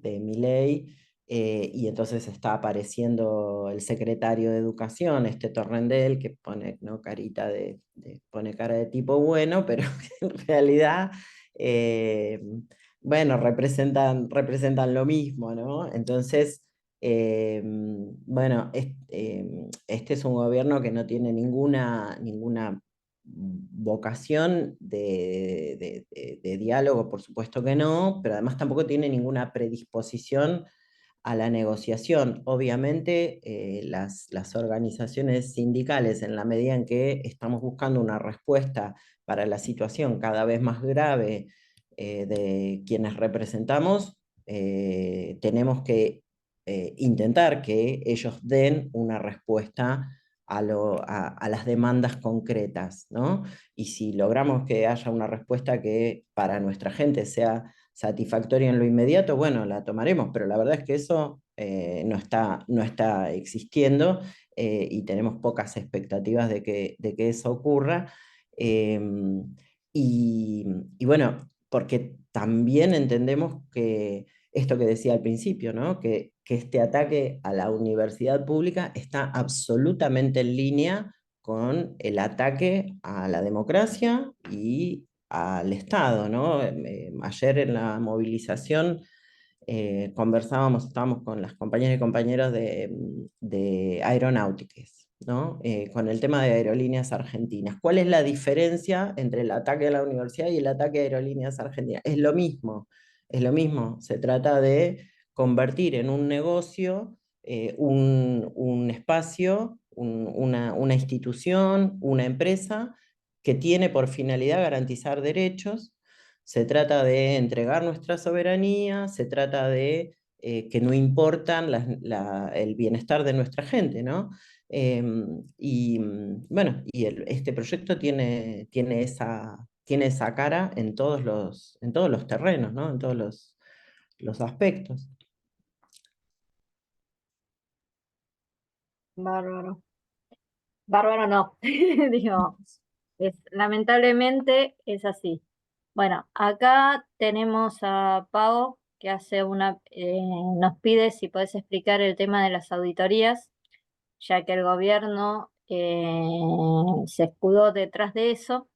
Milei. Y entonces está apareciendo el secretario de Educación, Torrendel, que pone, ¿no? Pone cara de tipo bueno, pero en realidad eh, bueno, representan lo mismo, ¿no? Entonces, bueno, este es un gobierno que no tiene ninguna vocación de diálogo, por supuesto que no, pero además tampoco tiene ninguna predisposición a la negociación. Obviamente, las organizaciones sindicales, en la medida en que estamos buscando una respuesta para la situación cada vez más grave de quienes representamos, tenemos que intentar que ellos den una respuesta a las demandas concretas, ¿no? Y si logramos que haya una respuesta que para nuestra gente sea satisfactoria en lo inmediato, bueno, la tomaremos, pero la verdad es que eso no está existiendo, y tenemos pocas expectativas de que eso ocurra. Y bueno, porque también entendemos que esto que decía al principio, ¿no? Que este ataque a la universidad pública está absolutamente en línea con el ataque a la democracia y al Estado, ¿no? Ayer en la movilización estábamos con las compañeras y compañeros de Aeronáuticas, ¿no? Con el tema de Aerolíneas Argentinas. ¿Cuál es la diferencia entre el ataque a la universidad y el ataque a Aerolíneas Argentinas? Es lo mismo, es lo mismo. Se trata de convertir en un negocio un espacio, una institución, una empresa que tiene por finalidad garantizar derechos. Se trata de entregar nuestra soberanía, se trata de que no importan el bienestar de nuestra gente, ¿no? Bueno, este proyecto tiene esa cara en todos los terrenos, ¿no? En todos los aspectos. Bárbaro. Bárbaro no, digo, Lamentablemente es así. Bueno, acá tenemos a Pau que nos pide si podés explicar el tema de las auditorías, ya que el gobierno se escudó detrás de eso.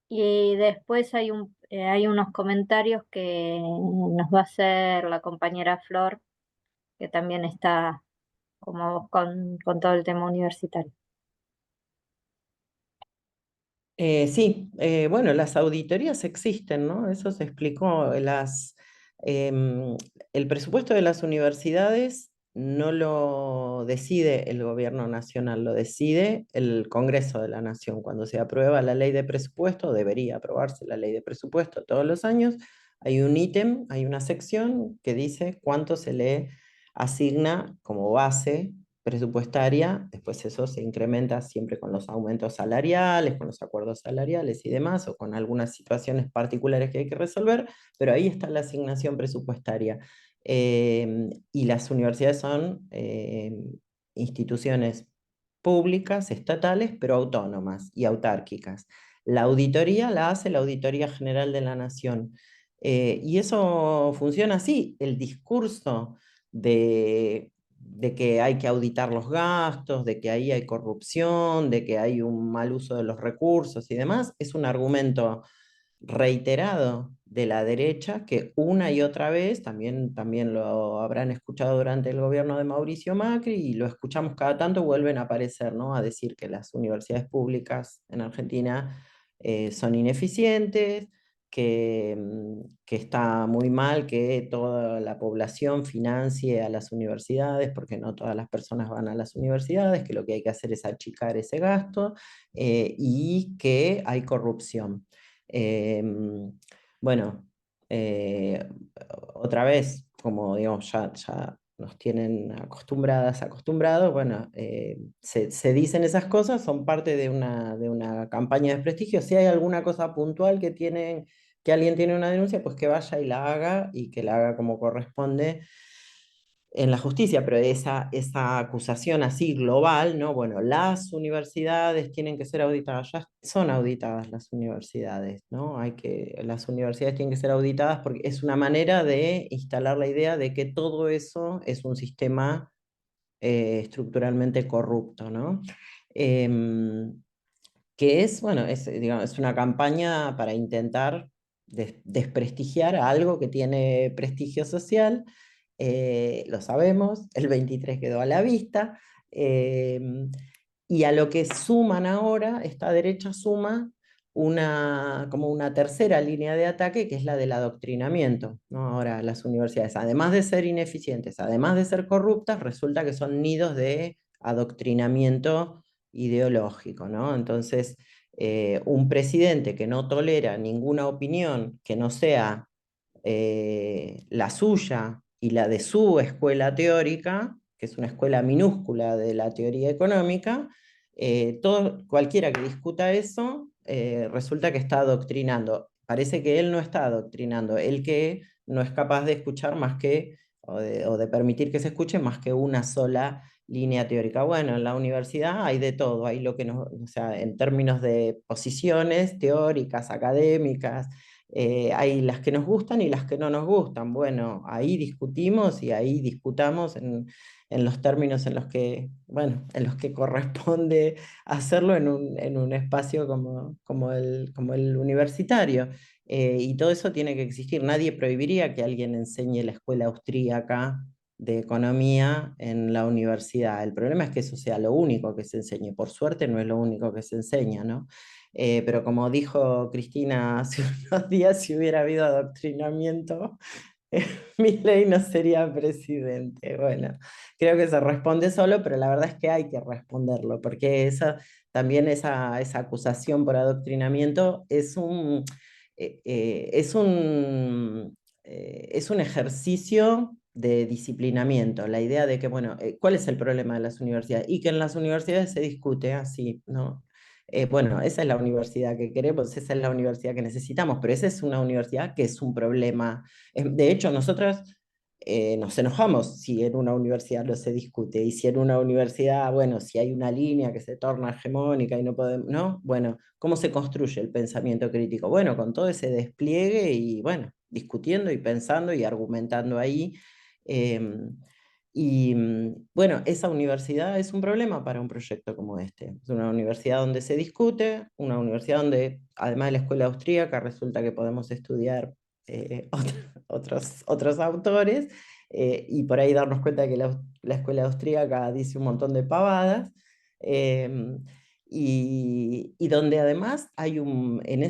Y después hay unos comentarios que nos va a hacer la compañera Flor, que también está como vos con todo el tema universitario. Sí, bueno, las auditorías existen, ¿no? Eso se explicó. Em, el presupuesto de las universidades no lo decide el gobierno nacional, lo decide el Congreso de la Nación. Cuando se aprueba la ley de presupuesto, debería aprobarse la ley de presupuesto todos los años, hay un ítem, hay una sección que dice cuánto se le asigna como base presupuestaria, después eso se incrementa siempre con los aumentos salariales, con los acuerdos salariales y demás, o con algunas situaciones particulares que hay que resolver, pero ahí está la asignación presupuestaria. Y las universidades son instituciones públicas, estatales, pero autónomas y autárquicas. La auditoría la hace la Auditoría General de la Nación. Y eso funciona así. El discurso de que hay que auditar los gastos, de que ahí hay corrupción, de que hay un mal uso de los recursos y demás, es un argumento reiterado de la derecha que una y otra vez, también lo habrán escuchado durante el gobierno de Mauricio Macri y lo escuchamos cada tanto, vuelven a aparecer, ¿no? A decir que las universidades públicas en Argentina son ineficientes, que está muy mal que toda la población financie a las universidades, porque no todas las personas van a las universidades, que lo que hay que hacer es achicar ese gasto, y que hay corrupción. Bueno, eh, otra vez, como digamos, ya nos tienen acostumbrados, bueno, se dicen esas cosas, son parte de una campaña de desprestigio. Si hay alguna cosa puntual que alguien tiene una denuncia, pues que vaya y la haga y que la haga como corresponde en la justicia, pero esa acusación así global, ¿no? Bueno, las universidades tienen que ser auditadas, ya son auditadas las universidades, ¿no? Las universidades tienen que ser auditadas porque es una manera de instalar la idea de que todo eso es un sistema estructuralmente corrupto, ¿no? Em, que es, bueno, digamos, es una campaña para intentar desprestigiar a algo que tiene prestigio social. Lo sabemos, el 23 quedó a la vista, eh, y a lo que suman ahora, esta derecha suma como una tercera línea de ataque, que es la del adoctrinamiento, ¿no? Ahora las universidades, además de ser ineficientes, además de ser corruptas, resulta que son nidos de adoctrinamiento ideológico, ¿no? Entonces, un presidente que no tolera ninguna opinión que no sea la suya y la de su escuela teórica, que es una escuela minúscula de la teoría económica, cualquiera que discuta eso, resulta que está adoctrinando. Parece que él no está adoctrinando, él que no es capaz de escuchar más que, o de permitir que se escuche más que una sola línea teórica. Bueno, en la universidad hay de todo, hay lo que nos, o sea, en términos de posiciones teóricas, académicas, hay las que nos gustan y las que no nos gustan. Bueno, ahí discutimos y ahí disputamos en los términos en los que, bueno, en los que corresponde hacerlo en un espacio como el universitario. Y todo eso tiene que existir. Nadie prohibiría que alguien enseñe la escuela austríaca de economía en la universidad. El problema es que eso sea lo único que se enseñe. Por suerte no es lo único que se enseña, ¿no? Pero como dijo Cristina hace unos días, si hubiera habido adoctrinamiento, Milei no sería presidente. Bueno, creo que se responde solo, pero la verdad es que hay que responderlo, porque también esa acusación por adoctrinamiento es un ejercicio de disciplinamiento. La idea de que, bueno, ¿cuál es el problema de las universidades? Y que en las universidades se discute así, ¿no? Bueno, esa es la universidad que queremos, esa es la universidad que necesitamos, pero esa es una universidad que es un problema. De hecho, nosotros nos enojamos si en una universidad no se discute, y si en una universidad, bueno, si hay una línea que se torna hegemónica y no podemos, ¿no? Bueno, ¿cómo se construye el pensamiento crítico? Bueno, con todo ese despliegue y, bueno, discutiendo y pensando y argumentando ahí. Bueno, esa universidad es un problema para un proyecto como este. Es una universidad donde se discute, una universidad donde, además de la escuela austríaca, resulta que podemos estudiar otros autores, y por ahí darnos cuenta que la escuela austríaca dice un montón de pavadas, y donde además hay en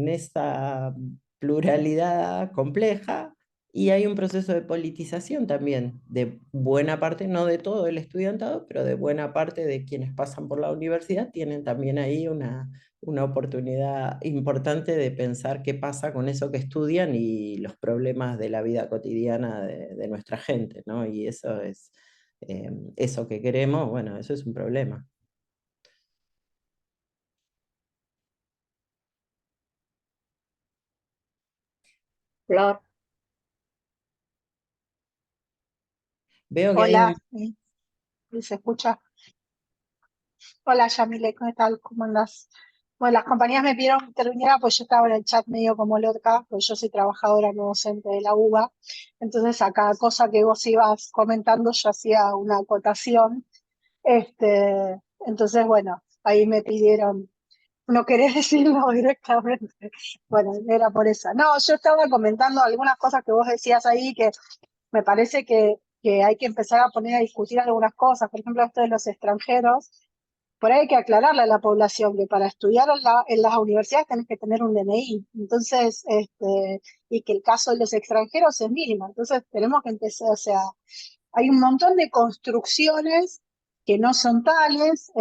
esa pluralidad compleja, y hay un proceso de politización también de buena parte, no de todo el estudiantado, pero de buena parte de quienes pasan por la universidad, tienen también ahí una oportunidad importante de pensar qué pasa con eso que estudian y los problemas de la vida cotidiana de nuestra gente, ¿no? Y eso es, eso que queremos, bueno, eso es un problema. Flor. Veo que hay Hola, ¿se escucha? Hola, Yamile, ¿qué tal? ¿Cómo andás? Bueno, las compañías me pidieron que interviniera, pues yo estaba en el chat medio como loca, pues yo soy trabajadora no docente de la UBA, entonces a cada cosa que vos ibas comentando yo hacía una acotación, entonces bueno, ahí me pidieron, no querés decirlo directamente, bueno, era por eso. No, yo estaba comentando algunas cosas que vos decías ahí que me parece que hay que empezar a poner a discutir algunas cosas, por ejemplo, esto de los extranjeros. Por ahí hay que aclararle a la población que para estudiar en las universidades tenés que tener un DNI. Entonces, y que el caso de los extranjeros es mínimo. Entonces, tenemos que empezar, o sea, hay un montón de construcciones que no son tales,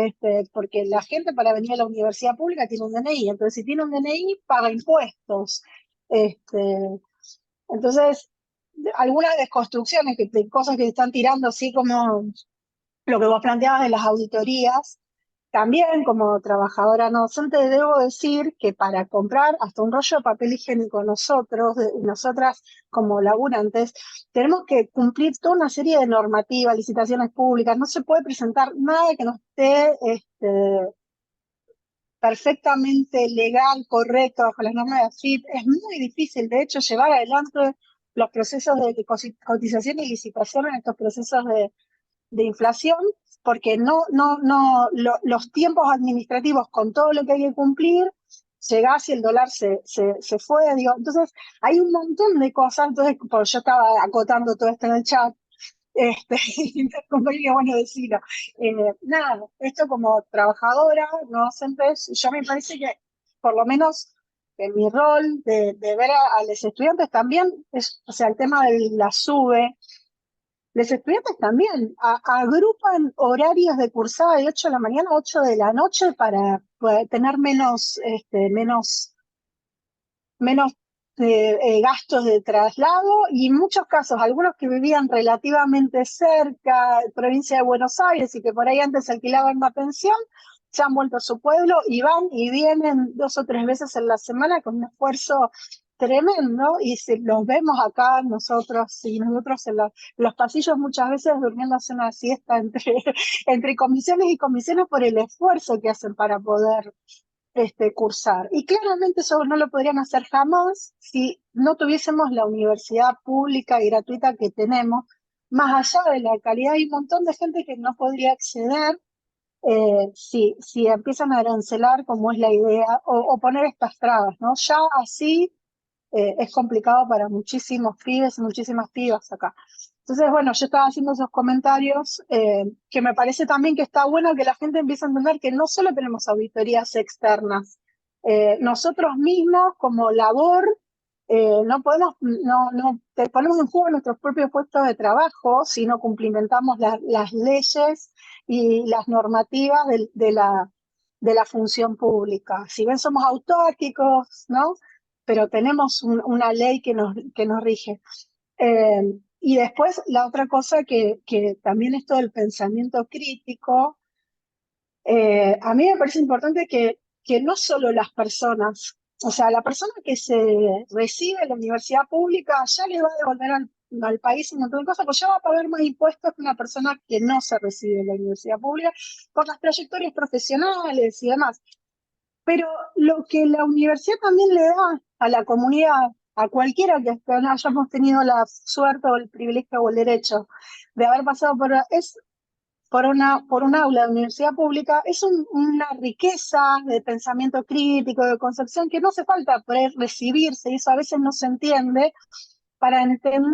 porque la gente para venir a la universidad pública tiene un DNI. Entonces, si tiene un DNI, paga impuestos. Entonces, algunas desconstrucciones, de cosas que están tirando, así como lo que vos planteabas de las auditorías. También como trabajadora no docente debo decir que para comprar hasta un rollo de papel higiénico nosotras como laburantes, tenemos que cumplir toda una serie de normativas, licitaciones públicas, no se puede presentar nada que no esté perfectamente legal, correcto, bajo las normas de AFIP. Es muy difícil, de hecho, llevar adelante los procesos de cotización y licitación en estos procesos de inflación, porque los tiempos administrativos con todo lo que hay que cumplir, llegás y el dólar se fue, digo, entonces hay un montón de cosas, entonces pues, yo estaba acotando todo esto en el chat, y como digo, bueno, decirlo, nada, esto como trabajadora, no docente, yo me parece que por lo menos en mi rol de ver a los estudiantes también, o sea, el tema de la SUBE, los estudiantes también agrupan horarios de cursada de 8 de la mañana a 8 de la noche para tener menos gastos de traslado, y en muchos casos, algunos que vivían relativamente cerca, provincia de Buenos Aires, y que por ahí antes alquilaban una pensión, se han vuelto a su pueblo y van y vienen 2 o 3 veces en la semana con un esfuerzo tremendo, y si los vemos acá nosotros en los pasillos muchas veces durmiéndose una siesta entre comisiones y comisiones por el esfuerzo que hacen para poder cursar. Y claramente eso no lo podrían hacer jamás si no tuviésemos la universidad pública y gratuita que tenemos. Más allá de la calidad, hay un montón de gente que no podría acceder si empiezan a arancelar, como es la idea, o poner estas trabas, ¿no? Ya así es complicado para muchísimos pibes y muchísimas pibas acá. Entonces, bueno, yo estaba haciendo esos comentarios, que me parece también que está bueno que la gente empiece a entender que no solo tenemos auditorías externas, nosotros mismos como labor, no podemos, ponemos en juego nuestros propios puestos de trabajo si no cumplimentamos las leyes y las normativas de la función pública. Si bien somos autárquicos, ¿no? Pero tenemos una ley que nos rige. Y después la otra cosa que también esto del pensamiento crítico, a mí me parece importante que no solo las personas, o sea, la persona que se recibe en la universidad pública ya le va a devolver al país un montón de cosas, pues ya va a pagar más impuestos que una persona que no se recibe en la universidad pública por las trayectorias profesionales y demás. Pero lo que la universidad también le da a la comunidad, a cualquiera que hayamos tenido la suerte o el privilegio o el derecho de haber pasado por un aula de universidad pública, es una riqueza de pensamiento crítico, de concepción, que no hace falta poder recibirse, y eso a veces no se entiende, para entender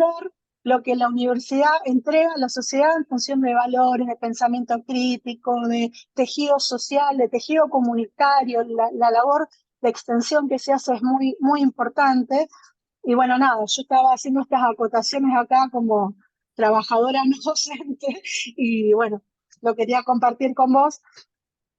lo que la universidad entrega a la sociedad en función de valores, de pensamiento crítico, de tejido social, de tejido comunitario. La labor de extensión que se hace es muy, muy importante. Y bueno, nada, yo estaba haciendo estas acotaciones acá como trabajadora no docente y bueno, lo quería compartir con vos.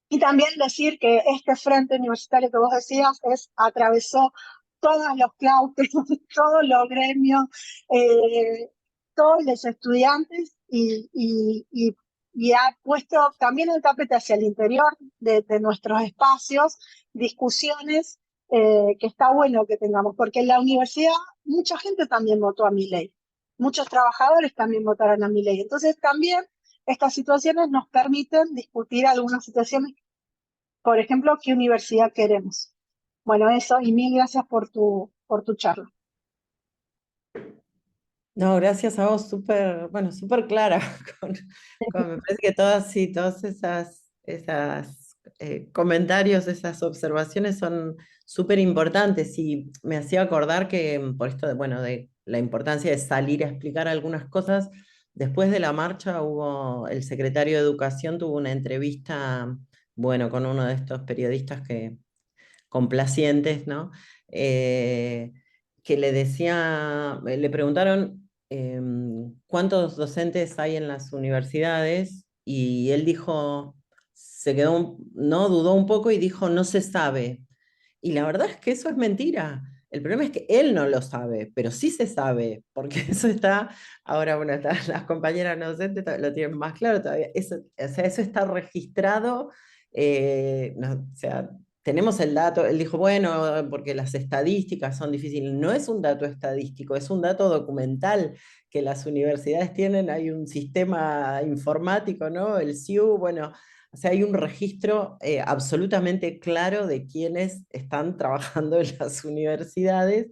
Y también decir que este frente universitario que vos decías atravesó todos los claustros, todos los gremios, eh, todos los estudiantes y ha puesto también el tapete hacia el interior de nuestros espacios, discusiones que está bueno que tengamos, porque en la universidad mucha gente también votó a Milei, muchos trabajadores también votaron a Milei, entonces también estas situaciones nos permiten discutir algunas situaciones, por ejemplo, ¿qué universidad queremos? Bueno, eso, y mil gracias por tu charla. No, gracias a vos, súper, bueno, súper clara. Me parece que todas, sí, todas esas comentarios, esas observaciones son súper importantes y me hacía acordar que por esto de, bueno, de la importancia de salir a explicar algunas cosas, después de la marcha el secretario de Educación tuvo una entrevista, bueno, con uno de estos periodistas complacientes, ¿no? Que le decía, le preguntaron cuántos docentes hay en las universidades y él dijo, no, dudó un poco y dijo, no se sabe. Y la verdad es que eso es mentira. El problema es que él no lo sabe, pero sí se sabe, porque eso está, ahora bueno, las compañeras no docentes lo tienen más claro todavía, eso, o sea, eso está registrado, o sea, tenemos el dato, él dijo, bueno, porque las estadísticas son difíciles. No es un dato estadístico, es un dato documental que las universidades tienen, hay un sistema informático, ¿no? El SIU, bueno, o sea, hay un registro absolutamente claro de quienes están trabajando en las universidades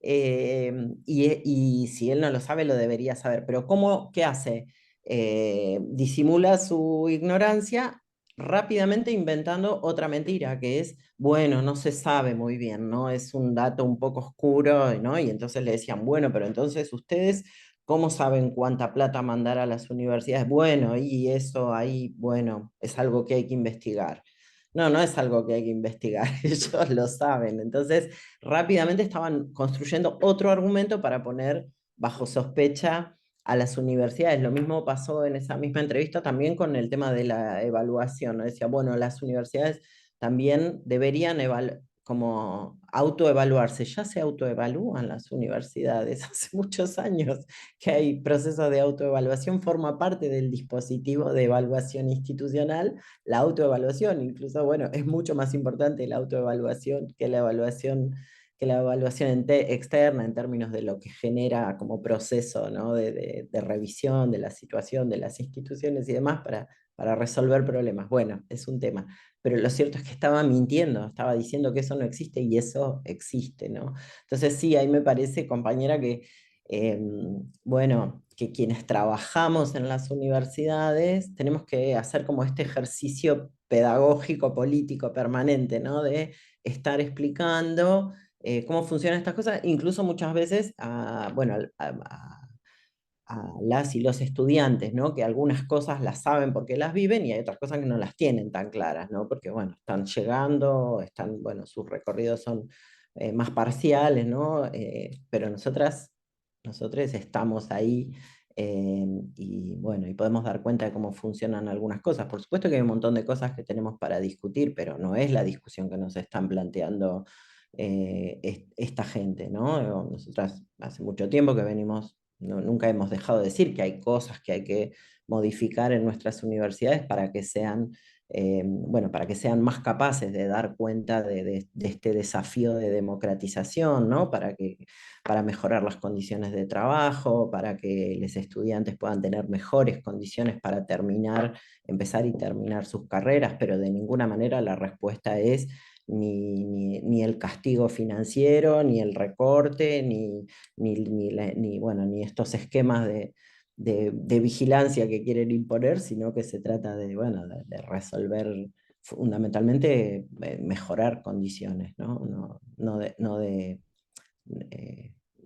y si él no lo sabe, lo debería saber. Pero ¿qué hace? Disimula su ignorancia rápidamente inventando otra mentira, que es, bueno, no se sabe muy bien, ¿no? Es un dato un poco oscuro, ¿no? Y entonces le decían, bueno, pero entonces ustedes, ¿cómo saben cuánta plata mandar a las universidades? Bueno, y eso ahí, bueno, es algo que hay que investigar. No, no es algo que hay que investigar, ellos lo saben. Entonces, rápidamente estaban construyendo otro argumento para poner bajo sospecha a las universidades. Lo mismo pasó en esa misma entrevista también con el tema de la evaluación, ¿no? Decía, bueno, las universidades también deberían como autoevaluarse. Ya se autoevalúan las universidades hace muchos años que hay procesos de autoevaluación, forma parte del dispositivo de evaluación institucional, la autoevaluación, incluso, bueno, es mucho más importante la autoevaluación que la evaluación externa en términos de lo que genera como proceso, ¿no? de revisión de la situación de las instituciones y demás para resolver problemas. Bueno, es un tema. Pero lo cierto es que estaba mintiendo, estaba diciendo que eso no existe y eso existe, ¿no? Entonces sí, ahí me parece, compañera, que, bueno, que quienes trabajamos en las universidades tenemos que hacer como este ejercicio pedagógico, político permanente, ¿no? De estar explicando cómo funcionan estas cosas, incluso muchas veces bueno, a las y los estudiantes, ¿no? Que algunas cosas las saben porque las viven y hay otras cosas que no las tienen tan claras, ¿no? Porque, bueno, están llegando, bueno, sus recorridos son más parciales, ¿no? Pero nosotros estamos ahí y, bueno, y podemos dar cuenta de cómo funcionan algunas cosas. Por supuesto que hay un montón de cosas que tenemos para discutir, pero no es la discusión que nos están planteando esta gente, ¿no? Nosotras hace mucho tiempo que venimos, nunca hemos dejado de decir que hay cosas que hay que modificar en nuestras universidades para que sean bueno, para que sean más capaces de dar cuenta de este desafío de democratización, ¿no? Para mejorar las condiciones de trabajo, para que los estudiantes puedan tener mejores condiciones para empezar y terminar sus carreras, pero de ninguna manera la respuesta es ni el castigo financiero, ni el recorte, bueno, ni estos esquemas de vigilancia que quieren imponer, sino que se trata de, bueno, de resolver fundamentalmente, mejorar condiciones, ¿no?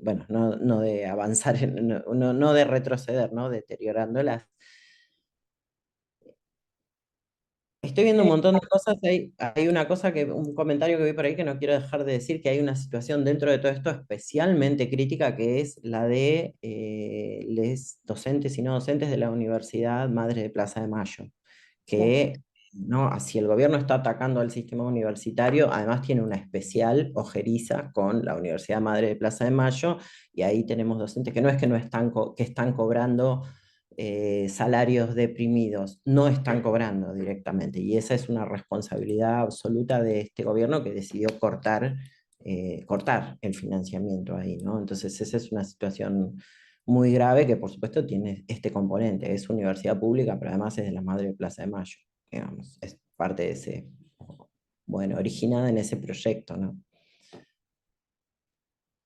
Bueno, no de avanzar, no de retroceder, ¿no? Deteriorándolas. Estoy viendo un montón de cosas. Hay una cosa un comentario que vi por ahí que no quiero dejar de decir, que hay una situación dentro de todo esto especialmente crítica, que es la de los docentes y no docentes de la Universidad Madre de Plaza de Mayo, que ¿no? Si el gobierno está atacando al sistema universitario, además tiene una especial ojeriza con la Universidad Madre de Plaza de Mayo, y ahí tenemos docentes que no es que no están, que están cobrando salarios deprimidos, no están cobrando directamente, y esa es una responsabilidad absoluta de este gobierno, que decidió cortar el financiamiento ahí, ¿no? Entonces esa es una situación muy grave, que por supuesto tiene este componente, es universidad pública, pero además es de la Madre de Plaza de Mayo, digamos, es parte de ese, bueno, originada en ese proyecto, ¿no?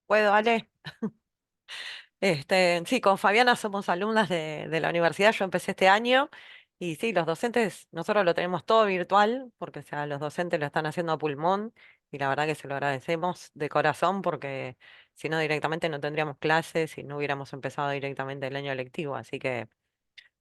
¿Puedo, Ale? Sí, con Fabiana somos alumnas de la universidad, yo empecé este año y sí, los docentes, nosotros lo tenemos todo virtual, porque o sea, los docentes lo están haciendo a pulmón y la verdad que se lo agradecemos de corazón, porque si no directamente no tendríamos clases y no hubiéramos empezado directamente el año lectivo, así que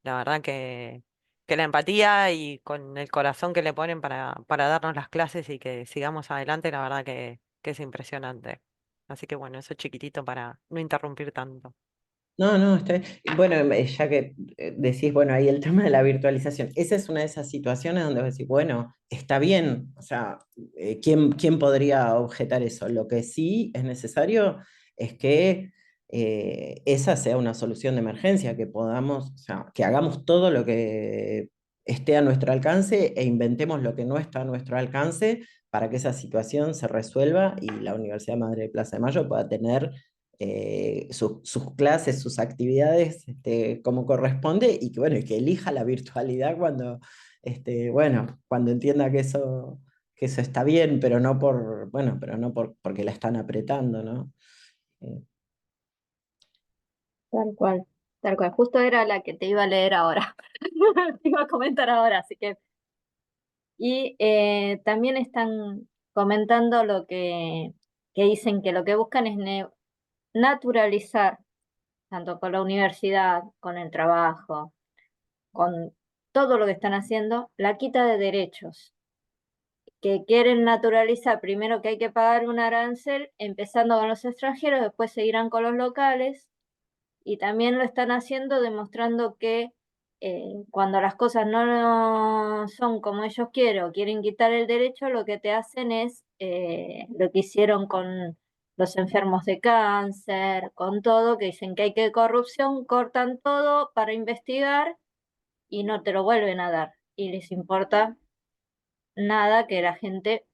la verdad que la empatía y con el corazón que le ponen para darnos las clases y que sigamos adelante, la verdad que es impresionante. Así que bueno, eso chiquitito para no interrumpir tanto. No, no, está bien. Y bueno, ya que decís, bueno, ahí el tema de la virtualización, esa es una de esas situaciones donde vos decís, bueno, está bien, o sea, ¿quién podría objetar eso? Lo que sí es necesario es que esa sea una solución de emergencia, que podamos, o sea, que hagamos todo lo que esté a nuestro alcance e inventemos lo que no está a nuestro alcance para que esa situación se resuelva y la Universidad Madre de Plaza de Mayo pueda tener sus clases, sus actividades, como corresponde, y que, bueno, y que elija la virtualidad cuando, bueno, cuando entienda que eso está bien, pero no bueno, pero no porque la están apretando, ¿no? Eh, Tal cual, tal cual. Justo era la que te iba a leer ahora. Te iba a comentar ahora, así que. Y también están comentando que dicen que lo que buscan es naturalizar, tanto con la universidad, con el trabajo, con todo lo que están haciendo, la quita de derechos, que quieren naturalizar primero que hay que pagar un arancel, empezando con los extranjeros, después seguirán con los locales, y también lo están haciendo demostrando que cuando las cosas no son como ellos quieren o quieren quitar el derecho, lo que te hacen es lo que hicieron con los enfermos de cáncer, con todo, que dicen que hay que corrupción, cortan todo para investigar y no te lo vuelven a dar. Y les importa nada que la gente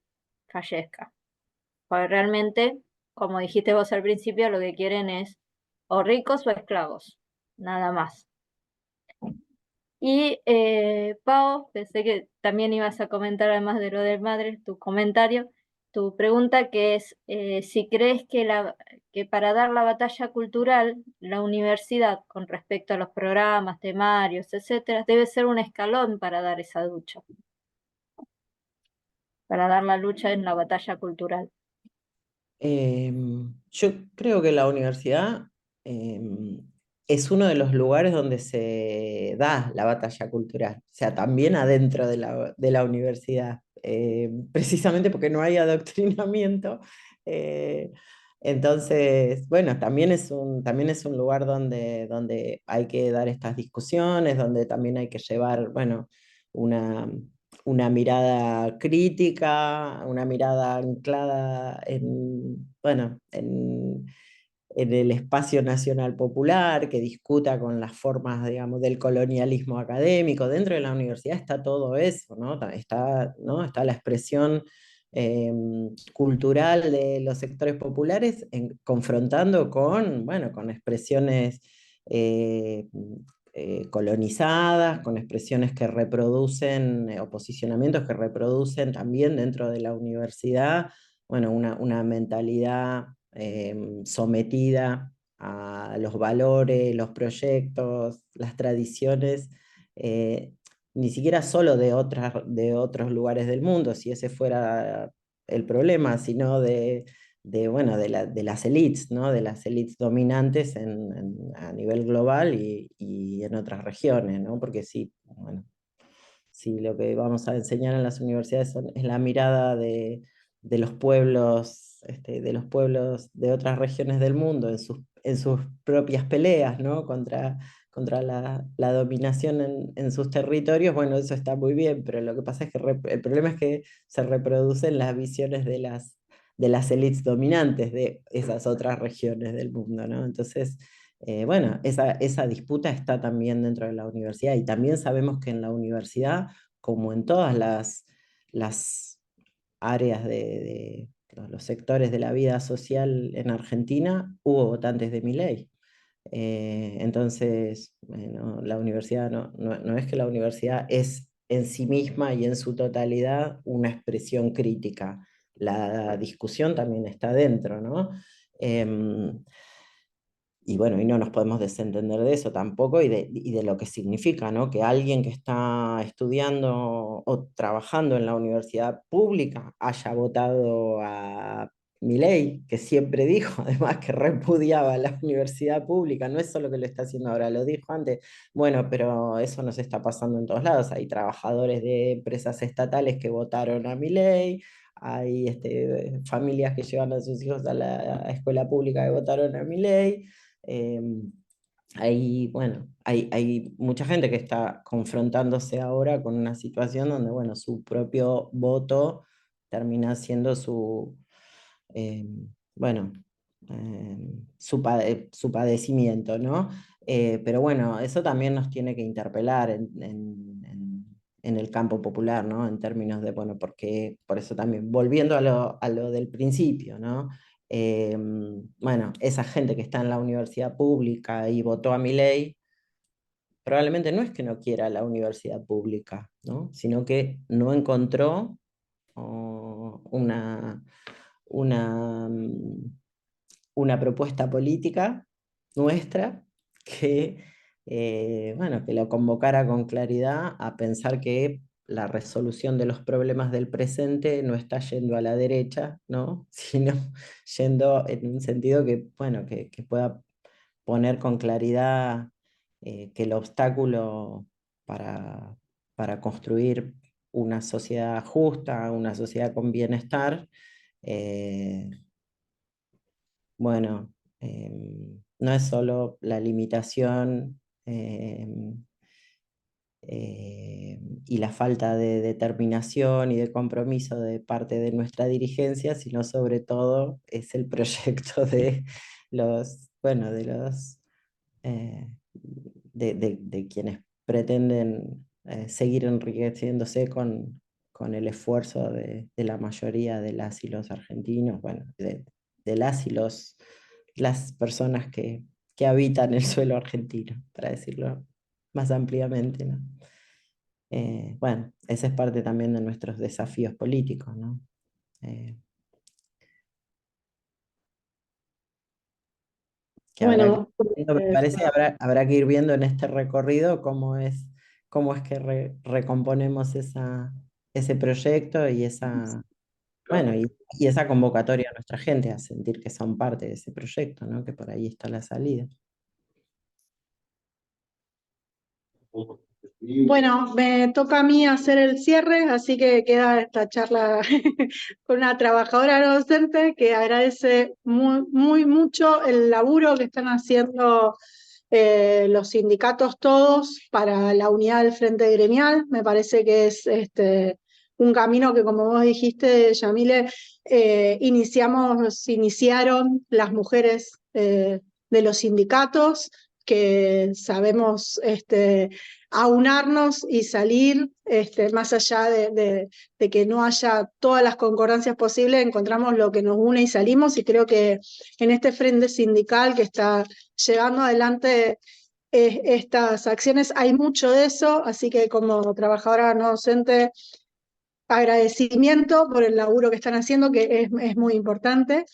fallezca. Porque realmente, como dijiste vos al principio, lo que quieren es o ricos o esclavos, nada más. Y Pau, pensé que también ibas a comentar, además de lo del madre, tu comentario, tu pregunta, que es si crees que para dar la batalla cultural, la universidad, con respecto a los programas, temarios, etcétera, debe ser un escalón para dar esa lucha, para dar la lucha en la batalla cultural. Yo creo que la universidad es uno de los lugares donde se da la batalla cultural, o sea, también adentro de la universidad, precisamente porque no hay adoctrinamiento. eh, entonces, bueno, también es un lugar donde hay que dar estas discusiones, donde también hay que llevar, bueno, una una mirada crítica, una mirada anclada en, bueno, en el espacio nacional popular, que discuta con las formas, digamos, del colonialismo académico. Dentro de la universidad está todo eso, ¿no? ¿no? Está la expresión cultural de los sectores populares confrontando con, bueno, con expresiones eh, colonizadas, con expresiones que reproducen, o posicionamientos que reproducen también dentro de la universidad, bueno, una mentalidad sometida a los valores, los proyectos, las tradiciones, ni siquiera solo de otros lugares del mundo, si ese fuera el problema, sino bueno, de las élites, ¿no? De las élites dominantes a nivel global y en otras regiones, ¿no? Porque sí, bueno, si lo que vamos a enseñar en las universidades es la mirada de los pueblos, de los pueblos de otras regiones del mundo en sus propias peleas, ¿no? Contra la dominación en sus territorios, bueno, eso está muy bien, pero lo que pasa es que el problema es que se reproducen las visiones de las élites dominantes de esas otras regiones del mundo, ¿no? Entonces, bueno, esa disputa está también dentro de la universidad y también sabemos que en la universidad, como en todas las áreas de los sectores de la vida social en Argentina, hubo votantes de Milei. Entonces, bueno, la universidad no es que la universidad es en sí misma y en su totalidad una expresión crítica. La discusión también está dentro, ¿no? Y bueno, y no nos podemos desentender de eso tampoco y de lo que significa, ¿no? Que alguien que está estudiando o trabajando en la universidad pública haya votado a Milei, que siempre dijo además que repudiaba la universidad pública, no es solo que lo está haciendo ahora, lo dijo antes. Bueno, pero eso nos está pasando en todos lados. Hay trabajadores de empresas estatales que votaron a Milei, hay familias que llevan a sus hijos a la escuela pública que votaron a Milei. Bueno, hay mucha gente que está confrontándose ahora con una situación donde, bueno, su propio voto termina siendo bueno, su padecimiento, ¿no? Pero bueno, eso también nos tiene que interpelar en el campo popular, ¿no? En términos de, bueno, porque, por eso también, volviendo a lo del principio, ¿no? Bueno, esa gente que está en la universidad pública y votó a Milei, probablemente no es que no quiera la universidad pública, ¿no? Sino que no encontró una, una propuesta política nuestra que, bueno, que lo convocara con claridad a pensar que la resolución de los problemas del presente no está yendo a la derecha, ¿no? Sino yendo en un sentido que, bueno, que pueda poner con claridad que el obstáculo para, para construir una sociedad justa, una sociedad con bienestar, eh, bueno, no es solo la limitación y la falta de determinación y de compromiso de parte de nuestra dirigencia, sino sobre todo es el proyecto de bueno, eh, de quienes pretenden seguir enriqueciéndose con el esfuerzo de la mayoría de las y los argentinos, bueno, de las personas que habitan el suelo argentino, para decirlo más ampliamente, ¿no? Bueno, esa es parte también de nuestros desafíos políticos, ¿no? Que Bueno, me parece que habrá que ir viendo en este recorrido cómo es que recomponemos ese proyecto y bueno, y esa convocatoria a nuestra gente a sentir que son parte de ese proyecto, ¿no? Que por ahí está la salida. bueno, me toca a mí hacer el cierre, así que queda esta charla con una trabajadora no docente que agradece muy mucho el laburo que están haciendo los sindicatos todos para la unidad del Frente Gremial. Me parece que es un camino que, como vos dijiste, Yamile, iniciaron las mujeres de los sindicatos, que sabemos aunarnos y salir, más allá de que no haya todas las concordancias posibles, encontramos lo que nos une y salimos, y creo que en este frente sindical que está llevando adelante estas acciones hay mucho de eso, así que como trabajadora no docente, agradecimiento por el laburo que están haciendo, que es muy importante.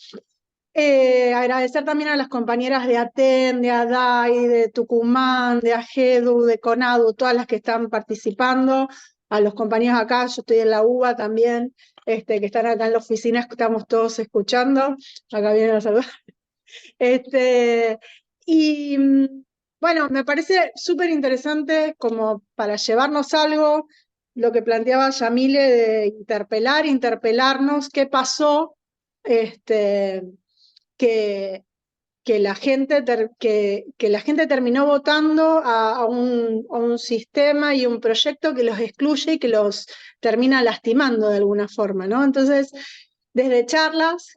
Agradecer también a las compañeras de ATEN, de ADAI, de Tucumán, de AGEDU, de CONADU, todas las que están participando, a los compañeros acá, yo estoy en la UBA también, que están acá en la oficina, estamos todos escuchando, acá vienen a saludar. Y bueno, me parece súper interesante como para llevarnos algo, lo que planteaba Yamile de interpelarnos, qué pasó, que, que la gente terminó votando a un sistema y un proyecto que los excluye y que los termina lastimando de alguna forma, ¿no? Entonces, desde charlas,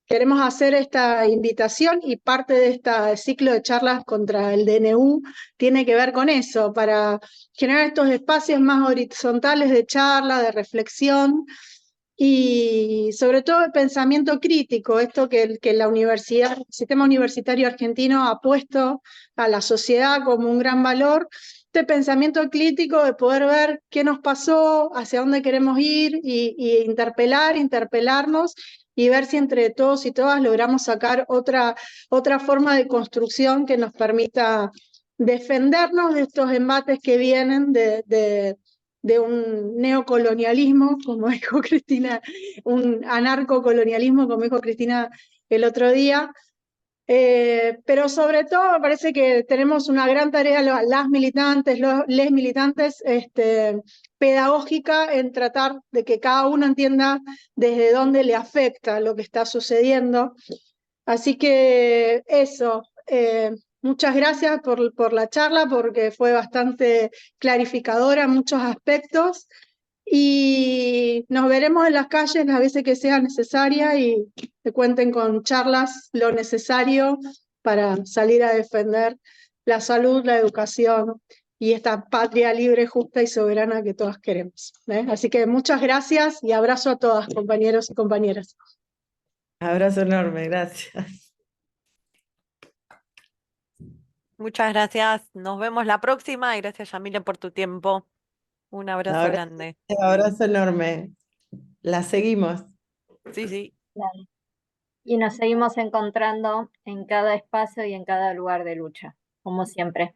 queremos hacer esta invitación, y parte de este ciclo de charlas contra el DNU tiene que ver con eso, para generar estos espacios más horizontales de charla, de reflexión, y sobre todo el pensamiento crítico, esto que la universidad, el sistema universitario argentino ha puesto a la sociedad como un gran valor, este pensamiento crítico de poder ver qué nos pasó, hacia dónde queremos ir, y interpelarnos, y ver si entre todos y todas logramos sacar otra forma de construcción que nos permita defendernos de estos embates que vienen de un neocolonialismo, como dijo Cristina, un anarcocolonialismo, como dijo Cristina el otro día. Pero sobre todo me parece que tenemos una gran tarea, las militantes, les militantes, pedagógica, en tratar de que cada uno entienda desde dónde le afecta lo que está sucediendo. Así que eso, muchas gracias por la charla, porque fue bastante clarificadora en muchos aspectos, y nos veremos en las calles las veces que sea necesaria, y que cuenten con charlas lo necesario para salir a defender la salud, la educación y esta patria libre, justa y soberana que todas queremos. Así que muchas gracias y abrazo a todas, compañeros y compañeras. Abrazo enorme, gracias. Muchas gracias. Nos vemos la próxima y gracias, Yamile, por tu tiempo. Un abrazo grande. Abrazo enorme. La seguimos. Sí, sí. Dale. Y nos seguimos encontrando en cada espacio y en cada lugar de lucha, como siempre.